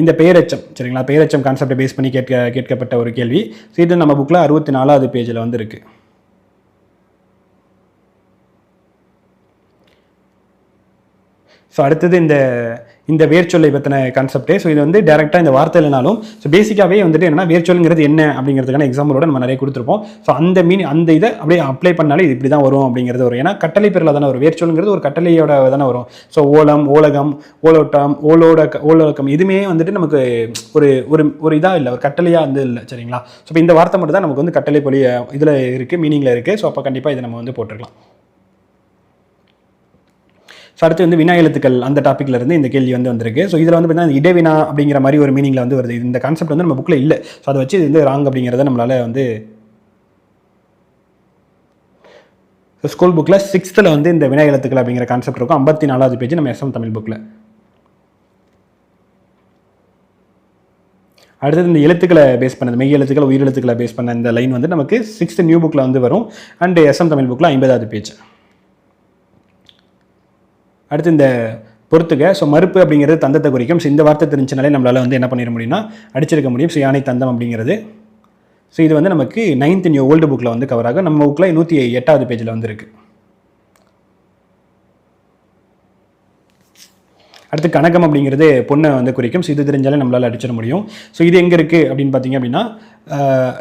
இந்த பெயரெச்சம் சரிங்களா, பெயரெச்சம் கான்செப்டை பேஸ் பண்ணி கேட்கப்பட்ட ஒரு கேள்வி. ஸோ இது நம்ம புக்கில் 64வது பேஜில் வந்து இருக்குது. ஸோ அடுத்தது இந்த வேர்ச்சொல்லை பற்றின கான்செப்டே. ஸோ இது வந்து டேரெக்டாக இந்த வார்த்தை இல்லைனாலும் ஸோ பேசிக்காகவே வந்துட்டு என்னன்னா வேர்ச்சொல்ங்கிறது என்ன அப்படிங்கிறதுக்கான எக்ஸாம்பிளோட நம்ம நிறைய கொடுத்துருப்போம். ஸோ அந்த இதை அப்படியே அப்ளை பண்ணாலே இது இப்படி தான் வரும் அப்படிங்கிறது வரும். ஏன்னா கட்டளை பேரில் தானே வரும், வேர்ச்சொல்ங்கிறது ஒரு கட்டளையோட தானே வரும். ஸோ ஓலம், ஓலகம், ஓலோட்டம், ஓலோக்கம் இதுவுமே வந்துட்டு நமக்கு ஒரு ஒரு ஒரு இதாக இல்லை, ஒரு கட்டளையாக வந்து இல்லை சரிங்களா. ஸோ இப்போ இந்த வார்த்தை மட்டும் தான் நமக்கு வந்து கட்டளை பொலி இதில் இருக்குது, மீனிங்கில் இருக்குது. ஸோ அப்போ கண்டிப்பாக இதை நம்ம வந்து போட்டுருக்கலாம். ஸோ அடுத்து வந்து வினா எழுத்துக்கள் அந்த டாப்பிக்ல இருந்து இந்த கேள்வி வந்து வந்திருக்கு. ஸோ இதில் வந்து பார்த்தீங்கன்னா இடைவினா அப்படிங்கிற மாதிரி ஒரு மீனிங்ல வந்து வருது. இந்த கான்செப்ட் வந்து நம்ம புக்கில் இல்லை. ஸோ அதை வச்சு இது வந்து ராங் அப்படிங்கிறத நம்மளால வந்து ஸ்கூல் புக்கில் 6th வந்து இந்த வினா எழுத்துக்கள் அப்படிங்கிற கான்செப்ட் இருக்கும். 54வது பேஜ் நம்ம SM தமிழ் புக்கில். அடுத்தது இந்த எழுத்துக்களை பேஸ் பண்ணது, மெய் எழுத்துக்கள் உயிர் எழுத்துக்களை பேஸ் பண்ண இந்த லைன் வந்து நமக்கு 6th நியூ புக்கில் வந்து வரும். அண்ட் SM தமிழ் புக்கில் 50வது பேஜ். அடுத்து இந்த பொறுத்துக. ஸோ மறுப்பு அப்படிங்கிறது தந்தத்தை குறிக்கும். ஸோ இந்த வார்த்தை தெரிஞ்சினாலே நம்மளால் வந்து என்ன பண்ணிட முடியும்னா அடிச்சிருக்க முடியும். ஸோ யானை தந்தம் அப்படிங்கிறது. ஸோ இது வந்து நமக்கு 9th நியூ ஓல்டு புக்கில் வந்து கவர் ஆகும். நம்ம புக்கில் 108வது பேஜில் வந்து இருக்குது. அடுத்து கனகம் அப்படிங்கிறது பொண்ணை வந்து குறிக்கும். ஸோ இது தெரிஞ்சாலே நம்மளால் அடிச்சிட முடியும். ஸோ இது எங்கே இருக்குது அப்படின்னு பார்த்தீங்க அப்படின்னா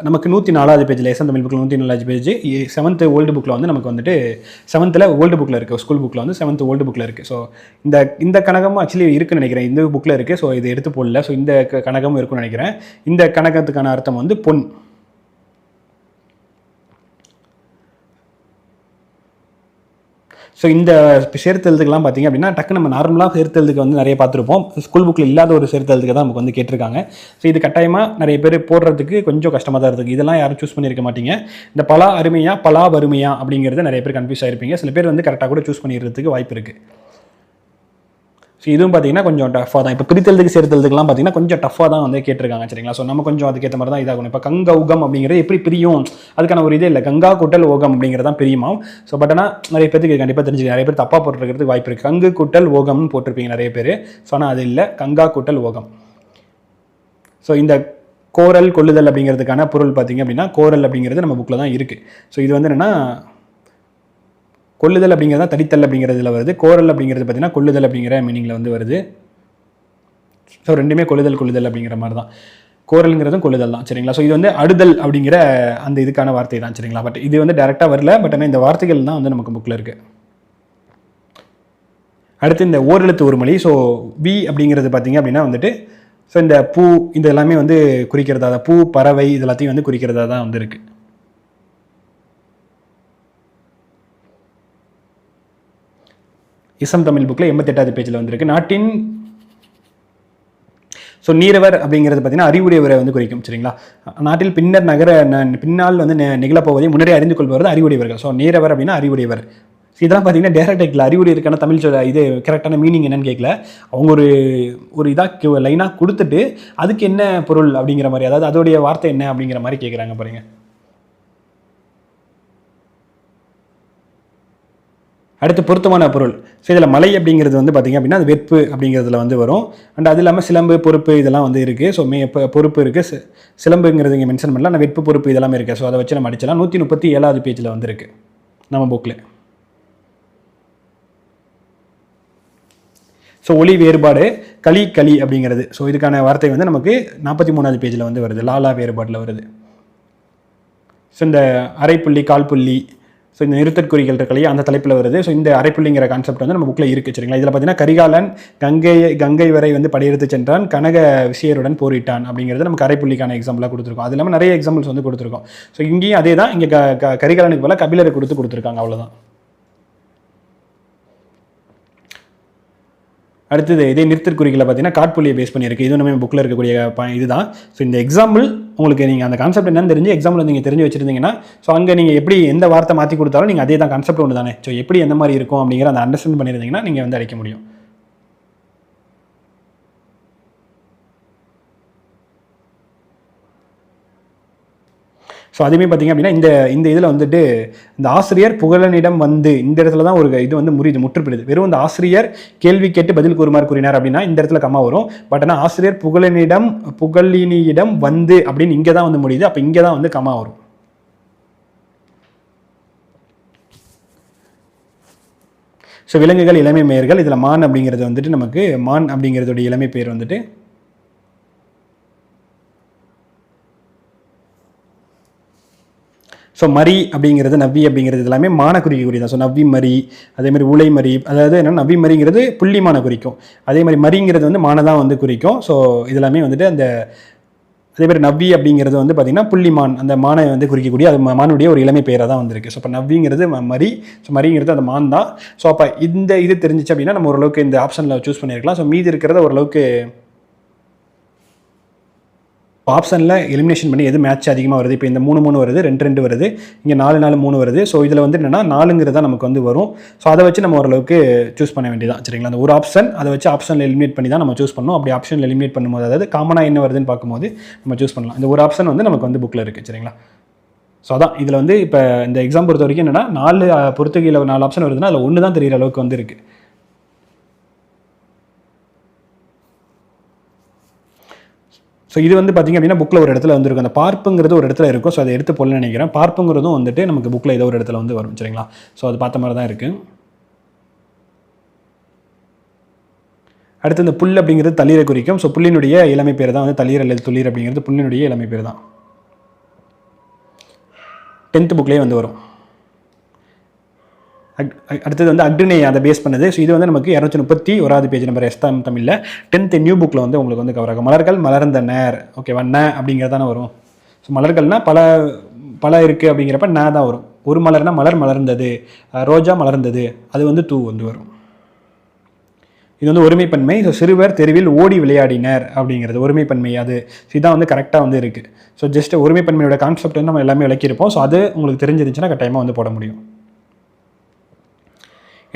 நமக்கு 104வது பேஜில் SM தமிழ் புக்கில் 104வது பேஜ் 7th ஓல்டு புக்கில் வந்து நமக்கு வந்துட்டு 7th ஓல்டு புக்கில் இருக்குது. ஸ்கூல் புக்கில் வந்து 7th ஓல்டு புக்கில் இருக்குது. ஸோ இந்த கனகமும் ஆக்சுவலி இருக்குன்னு நினைக்கிறேன், இந்த புக்கில் இருக்குது. ஸோ இது எடுத்து போடல. ஸோ இந்த கனகமும் இருக்குன்னு நினைக்கிறேன். இந்த கனகத்துக்கான அர்த்தம் வந்து பொன். ஸோ இந்த சேர்த்தெழுத்துக்கெல்லாம் பார்த்தீங்க அப்படின்னா டக்கு நம்ம நார்மலாக சேர்த்தெழுத்துக்கு வந்து நிறைய பார்த்துருப்போம். ஸ்கூல் புக்கில் இல்லாத ஒரு சேர்த்தெழுத்துக்கு தான் நமக்கு வந்து கேட்டிருக்காங்க. ஸோ இது கட்டாயமாக நிறைய பேர் போடுறதுக்கு கொஞ்சம் கஷ்டமாக தான் இருக்குது. இதெல்லாம் யாரும் சூஸ் பண்ணியிருக்க மாட்டீங்க. இந்த பலா அருமையா பலா வறுமையா அப்படிங்கிறது நிறைய பேர் கன்ஃபியூஸ் ஆகிருப்பீங்க. சில பேர் வந்து கரெக்டாக கூட சூஸ் பண்ணிடுறதுக்கு வாய்ப்பு இருக்குது. ஸோ இதுவும் பார்த்தீங்கன்னா கொஞ்சம் டஃபாக தான். இப்போ பிரித்தெழுதுக்கு சேர்த்தெழுதுக்கெல்லாம் பார்த்தீங்கன்னா கொஞ்சம் டஃபாக தான் வந்து கேட்டிருக்காங்க சரிங்களா. ஸோ நம்ம கொஞ்சம் அதுக்கேற்ற மாதிரி தான் இதாகணும். இப்போ கங்கௌகம் அப்படிங்கிறது எப்படி பிரியும், அதுக்கான ஒரு இதே இல்லை. கங்கா கூட்டல் ஓகம் அப்படிங்கிறது தான் பிரியுமா. ஸோ பட் ஆனால் நிறைய பேருக்கு கண்டிப்பாக தெரிஞ்சுக்க, நிறைய பேர் தப்பாக போட்டுருக்கிறதுக்கு வாய்ப்பு இருக்குது. கங்கு கூட்டல் ஓகம்னு போட்டிருப்பீங்க நிறைய பேர். ஸோ ஆனால் அது இல்லை, கங்கா கூட்டல் ஓகம். ஸோ இந்த கோரல் கொள்ளுதல் அப்படிங்கிறதுக்கான பொருள் பார்த்தீங்க அப்படின்னா கோரல் அப்படிங்கிறது நம்ம புக்கில் தான் இருக்குது. ஸோ இது வந்து என்னென்னா கொள்ளுதல் அப்படிங்கிறது தான் தடித்தல் அப்படிங்கிறதுல வருது. கோரல் அப்படிங்கிறது பார்த்தீங்கன்னா கொள்ளுதல் அப்படிங்கிற மீனிங்கில் வந்து வருது. ஸோ ரெண்டுமே கொள்ளுதல் அப்படிங்கிற மாதிரி தான். கோரல்ங்கிறதும் கொள்ளுதல் தான் சரிங்களா. ஸோ இது வந்து அடுதல் அப்படிங்கிற அந்த இதுக்கான வார்த்தை தான் சரிங்களா. பட் இது வந்து டேரெக்டாக வரல. பட் ஆனால் இந்த வார்த்தைகள் தான் வந்து நமக்கு புக்கில் இருக்குது. அடுத்து இந்த ஓரெழுத்து ஒரு மொழி. ஸோ வி அப்படிங்கிறது பார்த்தீங்க அப்படின்னா வந்துட்டு ஸோ இந்த பூ இது எல்லாமே வந்து குறிக்கிறதா தான், பூ பறவை இது எல்லாத்தையும் வந்து குறிக்கிறதா தான் வந்து இருக்குது. SM தமிழ் புக்கில் 88வது பேஜில் வந்துருக்கு. நாட்டின் ஸோ நீரவர் அப்படிங்கிறது பார்த்தீங்கன்னா அறிவுடையவரை வந்து குறிக்கும் சரிங்களா. நாட்டில் பின்னர் பின்னால் வந்து நிகழப்போவதை முன்னரே அறிந்து கொள்பவர் அறிவுடையவர்கள். ஸோ நீரவர் அப்படின்னா அறிவுடையவர். இதெல்லாம் பார்த்தீங்கன்னா டேரக்ட் கேட்கல, அறிவுடையருக்கான தமிழ் சொல்ல இது கரெக்டான மீனிங் என்னன்னு கேட்கல. அவங்க ஒரு இதாக லைனாக கொடுத்துட்டு அதுக்கு என்ன பொருள் அப்படிங்கிற மாதிரி, அதாவது அதோடைய வார்த்தை என்ன அப்படிங்கிற மாதிரி கேட்குறாங்க பாருங்க. அடுத்து பொருத்தமான பொருள். ஸோ இதில் மலை அப்படிங்கிறது வந்து பார்த்திங்க அப்படின்னா அது வெப்பு அப்படிங்கிறதுல வந்து வரும். அண்ட் அது இல்லாமல் சிலம்பு பொறுப்பு இதெல்லாம் வந்து இருக்குது. ஸோ பொறுப்பு இருக்குது, சிலம்புங்கிறது இங்கே மென்ஷன் பண்ணலாம். நான் வெப்பு பொறுப்பு இதெல்லாமே இருக்குது. ஸோ அதை வச்சு நம்ம அடிச்சலாம். 137வது பேஜில் வந்து இருக்குது நம்ம புக்கில். ஸோ ஒளி வேறுபாடு களி அப்படிங்கிறது. ஸோ இதுக்கான வார்த்தை வந்து நமக்கு 43வது பேஜில் வந்து வருது, லாலா வேறுபாட்டில் வருது. ஸோ இந்த அரைப்புள்ளி கால் புள்ளி, ஸோ இந்த நிறுத்தற்குறிகள் இருக்கலையே அந்த தலைப்பில் வருது. ஸோ இந்த அரைப்புள்ளிங்கிற கான்செப்ட் வந்து நம்ம புக்கில் இருக்குது சரிங்களா. இதில் பார்த்தீங்கன்னா கரிகாலன் கங்கை வரை வந்து படையெடுத்து சென்றான், கனக விஷயருடன் போரிட்டான் அப்படிங்கிறது நமக்கு அரைப்புள்ளிக்கான எக்ஸாம்பிளாக கொடுத்துருக்கோம். அது இல்லாமல் நிறைய எக்ஸாம்பிள்ஸ் வந்து கொடுத்துருக்கோம். ஸோ இங்கேயும் அதே தான், இங்கே கரிகாலனுக்கு போல கபிலரை கொடுத்துருக்காங்க, அவ்வளோதான். அடுத்தது இதே நிறுத்தற்குறிகளை பார்த்தீங்கன்னா காட்புள்ளியை பேஸ் பண்ணியிருக்கு. இது நம்ம புக்கில் இருக்கக்கூடிய இதுதான். ஸோ இந்த எக்ஸாம்பிள் உங்களுக்கு நீங்கள் அந்த கான்செப்ட் என்னன்னு தெரிஞ்சு எக்ஸாம்பிள் நீங்கள் தெரிஞ்சு வச்சிருந்தீங்கன்னா ஸோ அங்கே நீங்கள் எப்படி எந்த வார்த்தை மாற்றி கொடுத்தாலும் நீங்கள் அதே தான் கான்செப்ட் ஒன்று தானே. ஸோ எப்படி எந்த மாதிரி இருக்கும் அப்படிங்கிற அந்த அண்டர்ஸ்டாண்ட் பண்ணியிருந்தீங்கன்னா நீங்கள் வந்து அடிக்க முடியும். ஸோ அதுவுமே பார்த்திங்க அப்படின்னா இந்த இதில் வந்துட்டு இந்த ஆசிரியர் புகழனிடம் வந்து இந்த இடத்துல தான் ஒரு இது வந்து முற்றுப்பிடுது. வெறும் இந்த ஆசிரியர் கேள்வி கேட்டு பதில் கூறுமாறு கூறினார் அப்படின்னா இந்த இடத்துல கம்மா வரும். பட் ஆனால் ஆசிரியர் புகழினியிடம் வந்து அப்படின்னு இங்கே தான் வந்து முடியுது. அப்போ இங்கே தான் வந்து கம்மா வரும். ஸோ விலங்குகள் இளமை பெயர்கள், இதில் மான் அப்படிங்கிறது வந்துட்டு நமக்கு மான் அப்படிங்கிறதுடைய இளமை பெயர் வந்துட்டு ஸோ மரி அப்படிங்கிறது நவ்வி அப்படிங்கிறது எல்லாமே மான குறிக்கக்கூடிய தான். ஸோ நவ்வி மரி, அதே மாதிரி உலை மரி, அதாவது என்னன்னா நவ்வி மரிங்கிறது புள்ளிமான குறிக்கும், அதே மாதிரி மரிங்கிறது வந்து மான தான் வந்து குறிக்கும். ஸோ இதெல்லாமே வந்துட்டு அந்த அதே மாதிரி நவ்வி அப்படிங்கிறது வந்து பார்த்திங்கன்னா புள்ளிமான், அந்த மானை வந்து குறிக்கக்கூடிய அது மானுடைய ஒரு இளமை பெயராக தான் வந்திருக்கு. ஸோ இப்போ நவ்விங்கிறது மரி, ஸோ மரிங்கிறது அந்த மான் தான். ஸோ அப்போ இந்த இது தெரிஞ்சிச்சு அப்படின்னா நம்ம ஓரளவுக்கு இந்த ஆப்ஷனில் சூஸ் பண்ணியிருக்கலாம். ஸோ மீதி இருக்கிறத ஓரளவுக்கு ஆப்ஷனில் எலிமினேஷன் பண்ணி எது மேட்ச் அதிகமாக வருது. இப்போ இந்த 3 வருது, 2 வருது, இங்கே 4 3 வருது. ஸோ இதில் வந்து என்னென்னா 4ங்கிறது தான் நமக்கு வந்து வரும். ஸோ அதை வச்சு நம்ம ஓரளவுக்கு சூஸ் பண்ண வேண்டியதான். சரிங்களா, அந்த ஒரு ஆப்ஷன் அதை வச்சு ஆப்ஷனில் எலிமினேட் பண்ணி தான் நம்ம சூஸ் பண்ணணும். அப்படி ஆப்ஷனில் எலிமினேட் பண்ணும்போது அதாவது காமனாக என்ன வருதுன்னு பார்க்கும்போது நம்ம சூஸ் பண்ணலாம். இந்த ஒரு ஆப்ஷன் வந்து நமக்கு வந்து புக்கில் இருக்குது. சரிங்களா, ஸோ அதான் இதில் வந்து இப்போ இந்த எக்ஸாம் பொறுத்த வரைக்கும் என்னென்னா 4 பொறுத்துகையில் 4 ஆப்ஷன் வருதுன்னா அதில் 1 தான் தெரிகிற அளவுக்கு வந்து இருக்குது. ஸோ இது வந்து பார்த்திங்க அப்படின்னா புக்கில் ஒரு இடத்துல வந்துருக்கும். அந்த பார்ப்புங்கிறது ஒரு இடத்துல இருக்கும். ஸோ அதை எடுத்து போடலன்னு நினைக்கிறேன். பார்ப்புங்கிறதும் வந்துட்டு நமக்கு புக்கில் ஏதோ ஒரு இடத்துல வந்து வரும். சரிங்களா, ஸோ அது பார்த்த மாதிரி தான் இருக்குது. அடுத்து இந்த புல் அப்படிங்கிறது தளிரை குறிக்கும். ஸோ புல்லினுடைய இளமை பேர் தான் வந்து தளிர் அல்லது துளிர் அப்படிங்கிறது புல்லினுடைய இளமை பேர் தான். 10th புக்லேயே வந்து வரும். அடுத்தது வந்து அக்னியை அதை பேஸ் பண்ணது. ஸோ இது வந்து நமக்கு 231வது பேஜ் நம்பர் எஸ்தாம் தமிழில் 10th நியூ புக்கில் வந்து உங்களுக்கு வந்து கவர் ஆகும். மலர்கள் மலர்ந்தனர், ஓகேவா, ந அப்படிங்கிறது தானே வரும். ஸோ மலர்கள்னால் பல இருக்குது அப்படிங்கிறப்ப ந தான் வரும். ஒரு மலர்னா மலர் மலர்ந்தது, ரோஜா மலர்ந்தது, அது வந்து தூ வந்து வரும். இது வந்து ஒருமைப்பன்மை. ஸோ சிறுவர் தெருவில் ஓடி விளையாடினர் அப்படிங்கிறது ஒருமைப்பன்மை. அது இதுதான் வந்து கரெக்டாக வந்து இருக்குது. ஸோ ஜஸ்ட் ஒருமைப்பன்மையோட கான்செப்ட் வந்து நம்ம எல்லாமே விளக்கியிருப்போம். ஸோ அது உங்களுக்கு தெரிஞ்சிருந்துச்சுன்னா கட்டாயமாக வந்து போட முடியும்.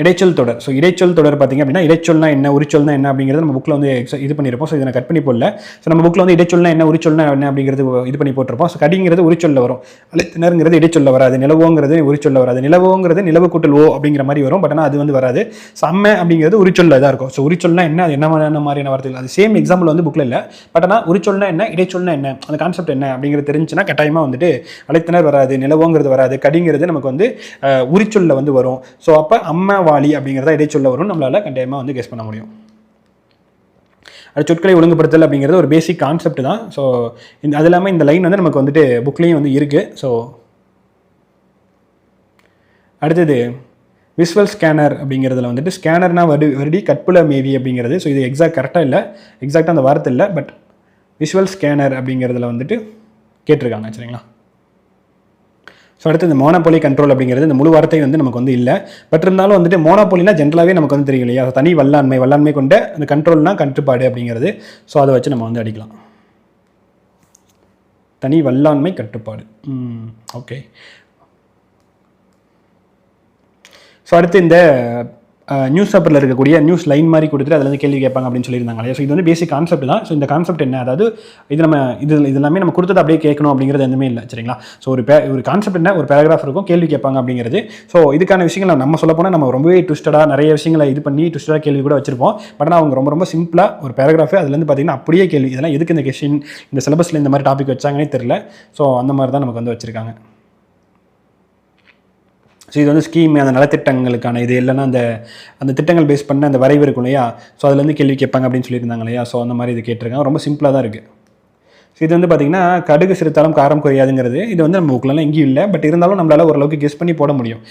இடைச்சொல் தொடர். ஸோ இடைச்சொல் தொடர் பார்த்திங்க அப்படின்னா இடைச்சொல்னா என்ன, உரிச்சொல்னா என்ன அப்படிங்கிறது நம்ம புக்கில் வந்து இது பண்ணியிருப்போம். ஸோ இதை நான் கட் பண்ணி போடல. ஸோ நம்ம புக்கில் வந்து இடைச்சொல்னா என்ன, உரிச்சொல்னா என்ன அப்படிங்கிறது இது பண்ணி போட்டிருப்போம். ஸோ கடிங்கிறது உரிச்சொல்ல வரும், அழைத்தினருங்கிறது இடைச்சொல்ல வராது, நிலவோங்கிறது உரிச்சொல்ல வராது, நிலவோங்கிறது நிலவு கூட்டல் ஓ அப்படிங்கிற மாதிரி வரும். பட் ஆனால் அது வந்து வராது. சம்ம அப்படிங்கிறது உரிச்சொல்ல தான் இருக்கும். ஸோ உரிச்சொல்னா என்ன, அது என்ன மாதிரியான வார்த்தைகள், அது சேம் எக்ஸாம்பிள் வந்து புக்கில் இல்லை. பட் ஆனால் உரிச்சொல்னா என்ன, இடைச்சொல்னா என்ன, அந்த கான்செப்ட் என்ன அப்படிங்கிறது தெரிஞ்சுன்னா கட்டாயமாக வந்துட்டு அழைத்தினர் வராது, நிலவோங்கிறது வராது, கடிங்கிறது நமக்கு வந்து உரிச்சொல்ல வந்து வரும். ஸோ அப்போ அம்ம வாலி அப்படிங்கிறத சொல்ல வரும். நம்மளால கண்டிப்பாக வந்து கெஸ் பண்ண முடியும். அது சொற்களை ஒழுங்குபடுத்தல் அப்படிங்கிறது ஒரு பேசிக் கான்செப்ட் தான். ஸோ அது இல்லாமல் இந்த லைன் வந்து நமக்கு வந்துட்டு புக்லேயும் வந்து இருக்குது. ஸோ அடுத்தது விசுவல் ஸ்கேனர் அப்படிங்கிறதுல வந்துட்டு ஸ்கேனர்னா வருடி கற்புல மேவி அப்படிங்கிறது. ஸோ இது கரெக்டாக இல்லை, எக்ஸாக்டாக அந்த வார்த்தை இல்லை. பட் விசுவல் ஸ்கேனர் அப்படிங்கிறதுல வந்துட்டு கேட்டிருக்காங்க. சரிங்களா, ஸோ அடுத்து இந்த மோனோபோலி கண்ட்ரோல் அப்படிங்கிறது இந்த முழு வார்த்தை வந்து நமக்கு வந்து இல்லை. பட் இருந்தாலும் வந்துட்டு மோனோபோலினா ஜென்ரலாகவே நமக்கு வந்து தெரியும் இல்லையா. தனி வல்லாண்மை கொண்ட அந்த கண்ட்ரோல்னா கட்டுப்பாடு அப்படிங்கிறது. ஸோ அதை வச்சு நம்ம வந்து அடிக்கலாம். தனி வல்லாண்மை கட்டுப்பாடு. ஓகே. ஸோ அடுத்து இந்த நியூஸ் பேப்பரில் இருக்கக்கூடிய நியூஸ் லைன் மாதிரி கொடுத்துட்டு அதில் வந்து கேள்வி கேட்பாங்க அப்படின்னு சொல்லியிருந்தாங்க இல்லையா. ஸோ இது வந்து பேசிக் கான்செப்ட் தான். ஸோ இந்த கான்செப்ட் என்ன, அதாவது இது எல்லாமே நம்ம கொடுத்தது அப்படியே கேட்கணும் அப்படிங்கிறது எதுவுமே இல்லை. சரிங்களா, ஸோ ஒரு கான்செப்ட் என்ன, ஒரு பேராகிராஃப் இருக்கும், கேள்வி கேட்பாங்க அப்படிங்கிறது. ஸோ இதுக்கான விஷயங்கள் நம்ம சொல்ல போனால் நம்ம ரொம்பவே ட்விஸ்டடாக நிறைய விஷயங்களை இது பண்ணி ட்விஸ்டடாக கேள்வி கூட வச்சிருப்போம். பட் ஆனால் அவங்க ரொம்ப சிம்பிளாக ஒரு பேராகிராஃப் அதுலேருந்து பார்த்தீங்கன்னா அப்படியே கேள்வி. இதெல்லாம் எதுக்கு இந்த கொஸ்டின் இந்த சிலபஸில் இந்த மாதிரி டாபிக் வச்சாங்கன்னே தெரியல. ஸோ அந்த மாதிரி தான் நமக்கு வந்து வச்சுருக்காங்க. ஸோ இது வந்து ஸ்கீம், அந்த நலத்திட்டங்களுக்கான இது இல்லைன்னா அந்த திட்டங்கள் பேஸ் பண்ண அந்த வரைவு இருக்கும் இல்லையா. ஸோ அதுலேருந்து கேள்வி கேட்பாங்க அப்படின்னு சொல்லியிருந்தாங்க இல்லையா. ஸோ அந்த மாதிரி இது கேட்டிருக்காங்க. ரொம்ப சிம்பிளாக தான் இருக்குது. ஸோ இது வந்து பார்த்திங்கன்னா கடுகு சிறுத்தாலும் காரம் குறையாதுங்கிறது இது வந்து நம்ம புக்கிலலாம் எங்கேயும் இல்லை. பட் இருந்தாலும் நம்மளால் ஓரளவுக்கு கெஸ் பண்ணி போட முடியும்.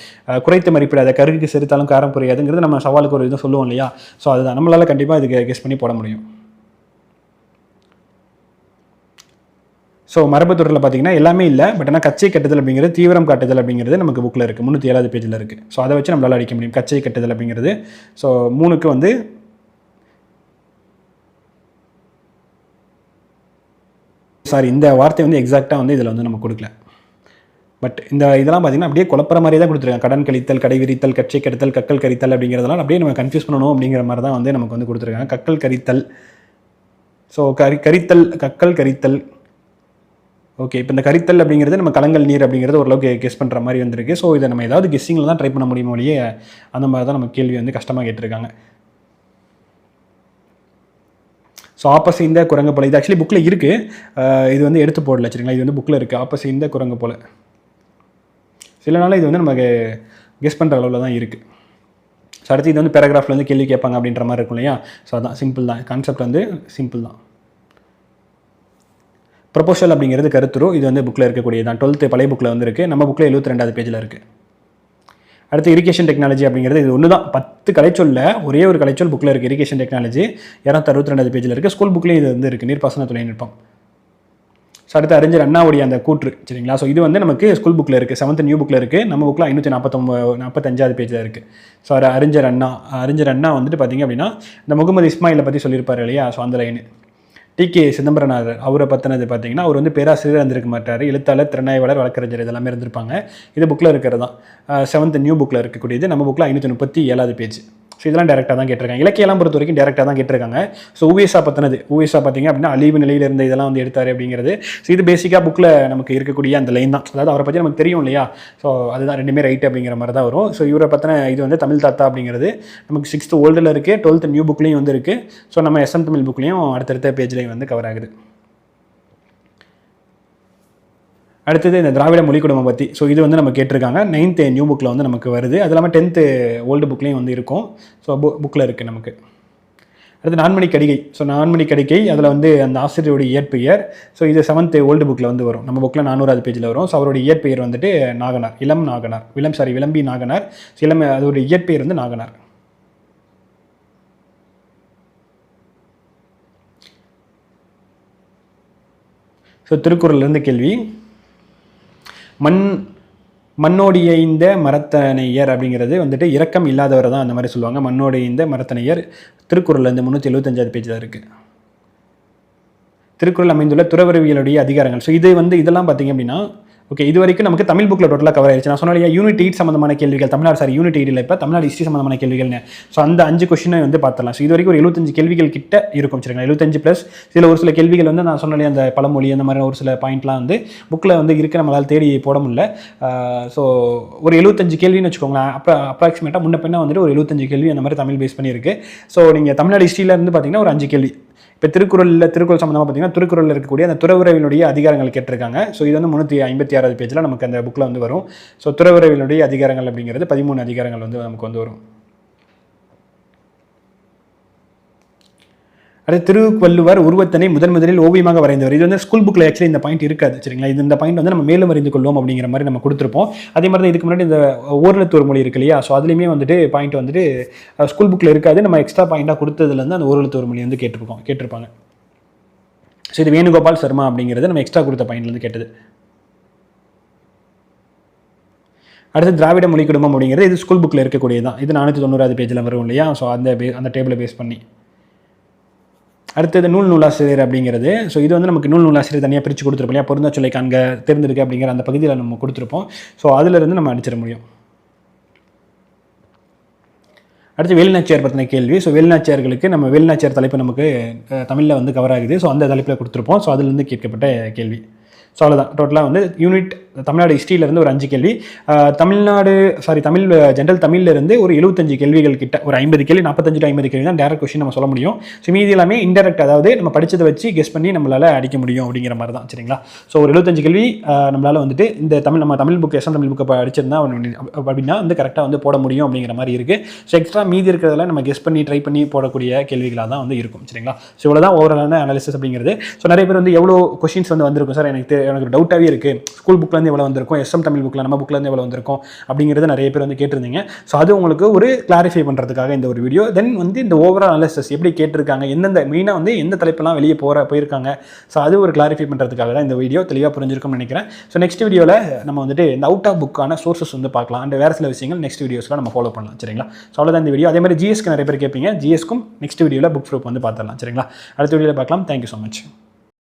குறைத்து மதிப்பிடாத கடுகு சிறுத்தாலும் காரம் குறையாதுங்கிறது நம்ம சவாலுக்கு ஒரு இதை சொல்லுவோம் இல்லையா. ஸோ அதுதான் நம்மளால் கண்டிப்பாக இதுக்கு கெஸ் பண்ணி போட முடியும். ஸோ மரபுத்துறையில் பார்த்தீங்கன்னா எல்லாமே இல்லை. பட் ஆனால் கச்சை கட்டுதல் அப்படிங்கிறது தீவிரம் காட்டுதல் அப்படிங்கிறது நமக்கு புக்கில் இருக்குது, 307வது பேஜில் இருக்குது. ஸோ அதை வச்சு நம்மளால் அடிக்க முடியும் கச்சை கட்டுதல் அப்படிங்கிறது. ஸோ 3க்கு வந்து இந்த வார்த்தை வந்து எக்ஸாக்டாக வந்து இதில் வந்து நம்ம கொடுக்கல. பட் இதெல்லாம் பார்த்தீங்கன்னா அப்படியே குழப்பற மாதிரியே தான் கொடுத்துருக்காங்க. கடன் கழித்தல், கடை விரித்தல், கச்சை கட்டுதல், கற்கள் கரித்தல் அப்படிங்கிறதெல்லாம் அப்படியே நம்ம கன்ஃபியூஸ் பண்ணணும் அப்படிங்கிற மாதிரி தான் வந்து நமக்கு வந்து கொடுத்துருக்காங்க. கற்கள் கரித்தல், ஸோ கரித்தல், கற்கள் கரித்தல், ஓகே, இப்போ இந்த கரித்தல் அப்படிங்கிறது நம்ம கலங்கல் நீர் அப்படிங்கிறது ஓரளவுக்கு கெஸ் பண்ணுற மாதிரி வந்திருக்கு. ஸோ இதை நம்ம ஏதாவது கெஸ்ஸிங்கில் தான் ட்ரை பண்ண முடியுமோ ஒழிய அந்த மாதிரி தான் நம்ம கேள்வி வந்து கஷ்டமாக கேட்டிருக்காங்க. ஸோ ஆப்பசைந்த குரங்கு போல, இது ஆக்சுவலி புக்கில் இருக்குது, இது வந்து எடுத்து போடல சரிங்களா. இது வந்து புக்கில் இருக்குது, ஆப்பசைந்த குரங்கு போல. சில நாள் இது வந்து நமக்கு கெஸ் பண்ணுற அளவில் தான் இருக்குது. ஸோ அடுத்து இது வந்து பேராகிராஃபில் வந்து கேள்வி கேட்பாங்க அப்படின்ற மாதிரி இருக்கும் இல்லையா. ஸோ அதான் சிம்பிள் தான், கான்செப்ட் வந்து சிம்பிள் தான். ப்ரொபோஷல் அப்படிங்கிறது கருத்துரு, இது வந்து புக்கில் இருக்கக்கூடியது தான். 12th பழைய புக்கில் வந்து இருக்குது, நம்ம புக்கில் 72வது பேஜில் இருக்குது. அடுத்து இரிகேஷன் டெக்னாலஜி அப்படிங்கிறது இது ஒன்று தான், 10 கலைச்சொல்ல ஒரே ஒரு கலைச்சொல் புக்கில் இருக்குது. இரிகேஷன் டெக்னாலஜி 262வது பேஜில் இருக்குது. ஸ்கூல் புக்லேயும் இது வந்து இருக்குது, நீர்ப்பாசன தொழில்நுட்பம். ஸோ அடுத்து அறிஞர் அண்ணாவுடைய அந்த கூற்று சரிங்களா. ஸோ இது வந்து நமக்கு ஸ்கூல் புக்கில் இருக்குது, 7th நியூ புக்கில் இருக்குது, நம்ம புக்கில் 545வது பேஜில் இருக்குது. ஸோ அறிஞர் அண்ணா வந்துட்டு பார்த்திங்க அப்படின்னா இந்த முகமது இஸ்மாயிலை பற்றி சொல்லியிருப்பார் இல்லையா. ஸோ அந்த லைனு டி.கே. சிதம்பரனார் அவரை பற்றினது பார்த்தீங்கன்னா அவர் வந்து பேராசிரியர் இருந்திருக்க மாட்டார், எழுத்தாளர், திறனாய்வாளர், வழக்கறிஞர் இதெல்லாமே இருந்திருப்பாங்க. இது புக்கில் இருக்கிறது தான், 7th நியூ புக்கில் இருக்கக்கூடியது, நம்ம புக்கில் 537வது பேஜ். ஸோ இதெல்லாம் டேரெக்டாக தான் கேட்டிருக்காங்க. இலக்கியெல்லாம் பொறுத்த வரைக்கும் டேரெக்டாக தான் கேட்டிருக்காங்க. ஸோ ஊவேசா பற்றினது, ஊவேசா பார்த்தீங்க அப்படின்னா அழிவு நிலையில் இருந்த இதெல்லாம் வந்து எடுத்தார் அப்படிங்கிறது. ஸோ இது பேசிக்காக புக்கில் நமக்கு இருக்கக்கூடிய அந்த லைன் தான், அதாவது அவரை பற்றி நமக்கு தெரியும் இல்லையா. ஸோ அதுதான் ரெண்டுமே ரைட் அப்படிங்கிற மாதிரி தான் வரும். ஸோ இவரை பற்றின இது வந்து தமிழ் தாத்தா அப்படிங்கிறது நமக்கு 6th ஓல்டில் இருக்குது, 12th நியூ புக்லேயும் வந்து இருக்குது. ஸோ நம்ம SM தமிழ் புக்லேயும் அடுத்தடுத்த பேஜ்லேயும் வந்து கவர் ஆகுது. அடுத்தது இந்த திராவிட மொழி குடும்பம் பற்றி. ஸோ இது வந்து நம்ம கேட்டிருக்காங்க, 9th நியூ புக்கில் வந்து நமக்கு வருது. அது இல்லாமல் 10th ஓல்டு புக்லேயும் வந்து இருக்கும். ஸோ புக்கில் இருக்குது நமக்கு. அடுத்து நான்மணி கடிகை. ஸோ நான்மணி கடிகை அதில் வந்து அந்த ஆசிரியருடைய இயற்பெயர். ஸோ இது 7th ஓல்டு புக்கில் வந்து வரும், நம்ம புக்கில் 400வது பேஜில் வரும். ஸோ அவருடைய இயற்பெயர் வந்துட்டு நாகனார், விளம்பி நாகனார். அதோடைய இயற்பெயர் வந்து நாகனார். ஸோ திருக்குறள்லேருந்து கேள்வி, மண்ணோடியைந்த மரத்தனையர் அப்படிங்கிறது வந்துட்டு இரக்கம் இல்லாதவர் தான் அந்த மாதிரி சொல்லுவாங்க. மண்ணோடியைந்த மரத்தனையர் திருக்குறளில் இந்த 375வது பேஜில் இருக்குது. திருக்குறள் அமைந்துள்ள துறவரவியலுடைய அதிகாரங்கள். ஸோ இது வந்து இதெல்லாம் பார்த்தீங்க அப்படின்னா ஓகே, இது வரைக்கும் நமக்கு தமிழ் புக்கில் டோட்டலாக கவர் ஆயிடுச்சு. நான் சொன்னால யூனிட் 8 சம்மந்தமான கேள்விகள், யூனிட் 8 இப்போ தமிழ்நாடு ஹிஸ்ட்ரி சம்மந்தமான கேள்விகள்னு. ஸோ அந்த 5 கொஸ்டினை வந்து பார்த்துலாம். ஸோ இது வரைக்கும் ஒரு 75 கேள்விகள் கிட்ட இருக்கும் சரிங்களா. 75 ப்ளஸ் சில ஒரு சில கேள்விகள் வந்து நான் சொன்னாலே அந்த பழமொழி அந்த மாதிரி ஒரு சில பாயிண்ட்லாம் வந்து புக்கில் வந்து இருக்க நம்மளால் தேடி போட முடியல. ஸோ ஒரு 75 கேள்வின்னு வச்சுக்கோங்களேன். அப்ராக்சிமேட்டாக முன்ன பின்ன வந்துட்டு ஒரு 75 கேள்வி அந்த மாதிரி தமிழ் பேஸ் பண்ணியிருக்கு. ஸோ நீங்கள் தமிழ்நாடு ஹிஸ்ட்ரியிலேருந்து பார்த்தீங்கன்னா ஒரு 5 கேள்வி. இப்போ திருக்குறள் சம்மந்தமாக பார்த்தீங்கன்னா திருக்குறளில் இருக்கக்கூடிய அந்த துறவுறவினுடைய அதிகாரங்கள் கேட்டிருக்காங்க. ஸோ இது வந்து 356வது பேஜில் நமக்கு அந்த புக்கில் வந்து வரும். ஸோ துறவுறவினுடைய அதிகாரங்கள் அப்படிங்கிறது 13 அதிகாரங்கள் வந்து நமக்கு வந்து வரும். அடுத்து திருவள்ளுவர் உருவத்தினை முதலில் ஓவியமாக வரைந்தவர். இது வந்து ஸ்கூல் புக்கில் ஆக்சுவலி இந்த பாயிண்ட் இருக்காது சரிங்களா. இந்த பாயிண்ட் வந்து நம்ம மேலும் அறிந்து கொள்வோம் அப்படிங்கிற மாதிரி நம்ம கொடுத்துருப்போம். அதே மாதிரி தான் இதுக்கு முன்னாடி இந்த ஓரெழுத்து ஒரு மொழி இருக்கு இல்லையா. ஸோ அதுலேயுமே வந்துட்டு பாயிண்ட் வந்துட்டு ஸ்கூல் புக்கில் இருக்காது, நம்ம எக்ஸ்ட்ரா பாயிண்டாக கொடுத்ததுலேருந்து அந்த ஓரெழுத்து ஒரு மொழி வந்து கேட்டிருப்பாங்க. ஸோ இது வேணுகோபால் சர்மா அப்படிங்கிறது நம்ம எக்ஸ்ட்ரா கொடுத்த பாயிண்ட்லேருந்து கேட்டது. அடுத்து திராவிட மொழி குடும்பம் அப்படிங்கிறது இது ஸ்கூல் புக்கில் இருக்கக்கூடியது தான். இது 490வது பேஜில் வரும் இல்லையா. ஸோ அந்த டேபிளை பேஸ் பண்ணி. அடுத்தது நூலாசிரியர் அப்படிங்கிறது. ஸோ இது வந்து நமக்கு நூலாசிரியர் தனியாக பிரித்து கொடுத்துருப்போம் இல்லையா. பொருந்தா சொல்லை காண்க தேர்ந்தெடுக்க அப்படிங்கிற அந்த பகுதியில் நம்ம கொடுத்துருப்போம். ஸோ அதிலிருந்து நம்ம அடிச்சிட முடியும். அடுத்து வேலுநாச்சியார் பற்றின கேள்வி. ஸோ வேலுநாச்சியார்களுக்கு நம்ம வேலுநாச்சியார் தலைப்பு நமக்கு தமிழில் வந்து கவர் ஆகுது. ஸோ அந்த தலைப்பில் கொடுத்துருப்போம். ஸோ அதிலிருந்து கேட்கப்பட்ட கேள்வி. ஸோ அவ்வளோதான், டோட்டலாக வந்து யூனிட் தமிழ்நாடு ஹிஸ்ட்ரியிலேருந்து ஒரு 5 கேள்வி, தமிழ் ஜென்ரல் தமிழ்லேருந்து ஒரு 75 கேள்விகள் கிட்ட, ஒரு 50 கேள்வி 45 to 50 கேள்வி தான் டேரக்ட் கொஸ்டின் நம்ம சொல்ல முடியும். ஸோ மீதி எல்லாமே இன்டெரக்ட், அதாவது நம்ம படித்ததை வச்சு கெஸ் பண்ணி நம்மளால் அடிக்க முடியும் அப்படிங்கிற மாதிரி தான் சரிங்களா. ஸோ ஒரு 75 கேள்வி நம்மளால் வந்துட்டு இந்த நம்ம தமிழ் புக் SM தமிழ் புக்கை படிச்சிருந்தா அப்படின்னா வந்து கரெக்டாக வந்து போட முடியும் அப்படிங்கிற மாதிரி இருக்குது. ஸோ எக்ஸ்ட்ரா மீதி இருக்கிறதெல்லாம் நம்ம கெஸ் பண்ணி ட்ரை பண்ணி போடக்கூடிய கேள்விகளாக தான் வந்து இருக்கும் சரிங்களா. ஸோ இவ்வளோ தான் ஓவராலான அனாலிசிஸ் அப்படிங்கிறது. ஸோ நிறைய பேர் வந்து எவ்வளோ கொஸ்டின்ஸ் வந்து வந்திருக்கும் சார், எனக்கு டவுட்டாகவே இருக்குது, ஸ்கூல் புக்லேருந்து எவ்வளோ வந்திருக்கும், SM தமிழ் புக்கில் நம்ம புக்லேருந்து எவ்வளோ வந்திருக்கும் அப்படிங்கிறது நிறைய பேர் வந்து கேட்டிருந்தீங்க. ஸோ அது உங்களுக்கு ஒரு கிளாரிஃபை பண்ணுறதுக்காக இந்த ஒரு வீடியோ. தென் வந்து இந்த ஓவரால் அனாலிசிஸ் எப்படி கேட்டிருக்காங்க, எந்தெந்த மெயினாக வந்து எந்த தலைப்பெல்லாம் வெளியே போயிருக்காங்க, ஸோ அது ஒரு கிளாரிஃபை பண்ணுறதுக்காக தான் இந்த வீடியோ. தெளிவாக புரிஞ்சிருக்கும்னு நினைக்கிறேன். ஸோ நெக்ஸ்ட் வீடியோவில் நம்ம வந்துட்டு இந்த அவுட் ஆஃப் புக்கான சோர்சஸ் வந்து பார்க்கலாம். அண்ட் வேறு சில விஷயங்கள் நெக்ஸ்ட் வீடியோஸில் நம்ம ஃபாலோ பண்ணலாம் சரிங்களா. ஸோ அவ்வளோதான் இந்த வீடியோ. அதே மாதிரி GSக்கு நிறைய பேர் கேட்பீங்க, GSக்கும் நெக்ஸ்ட் வீடியோவில் புக் ப்ரூஃப் வந்து பார்த்துடலாம் சரிங்களா. அடுத்த வீடியோவில் பார்க்கலாம். Thank you so much.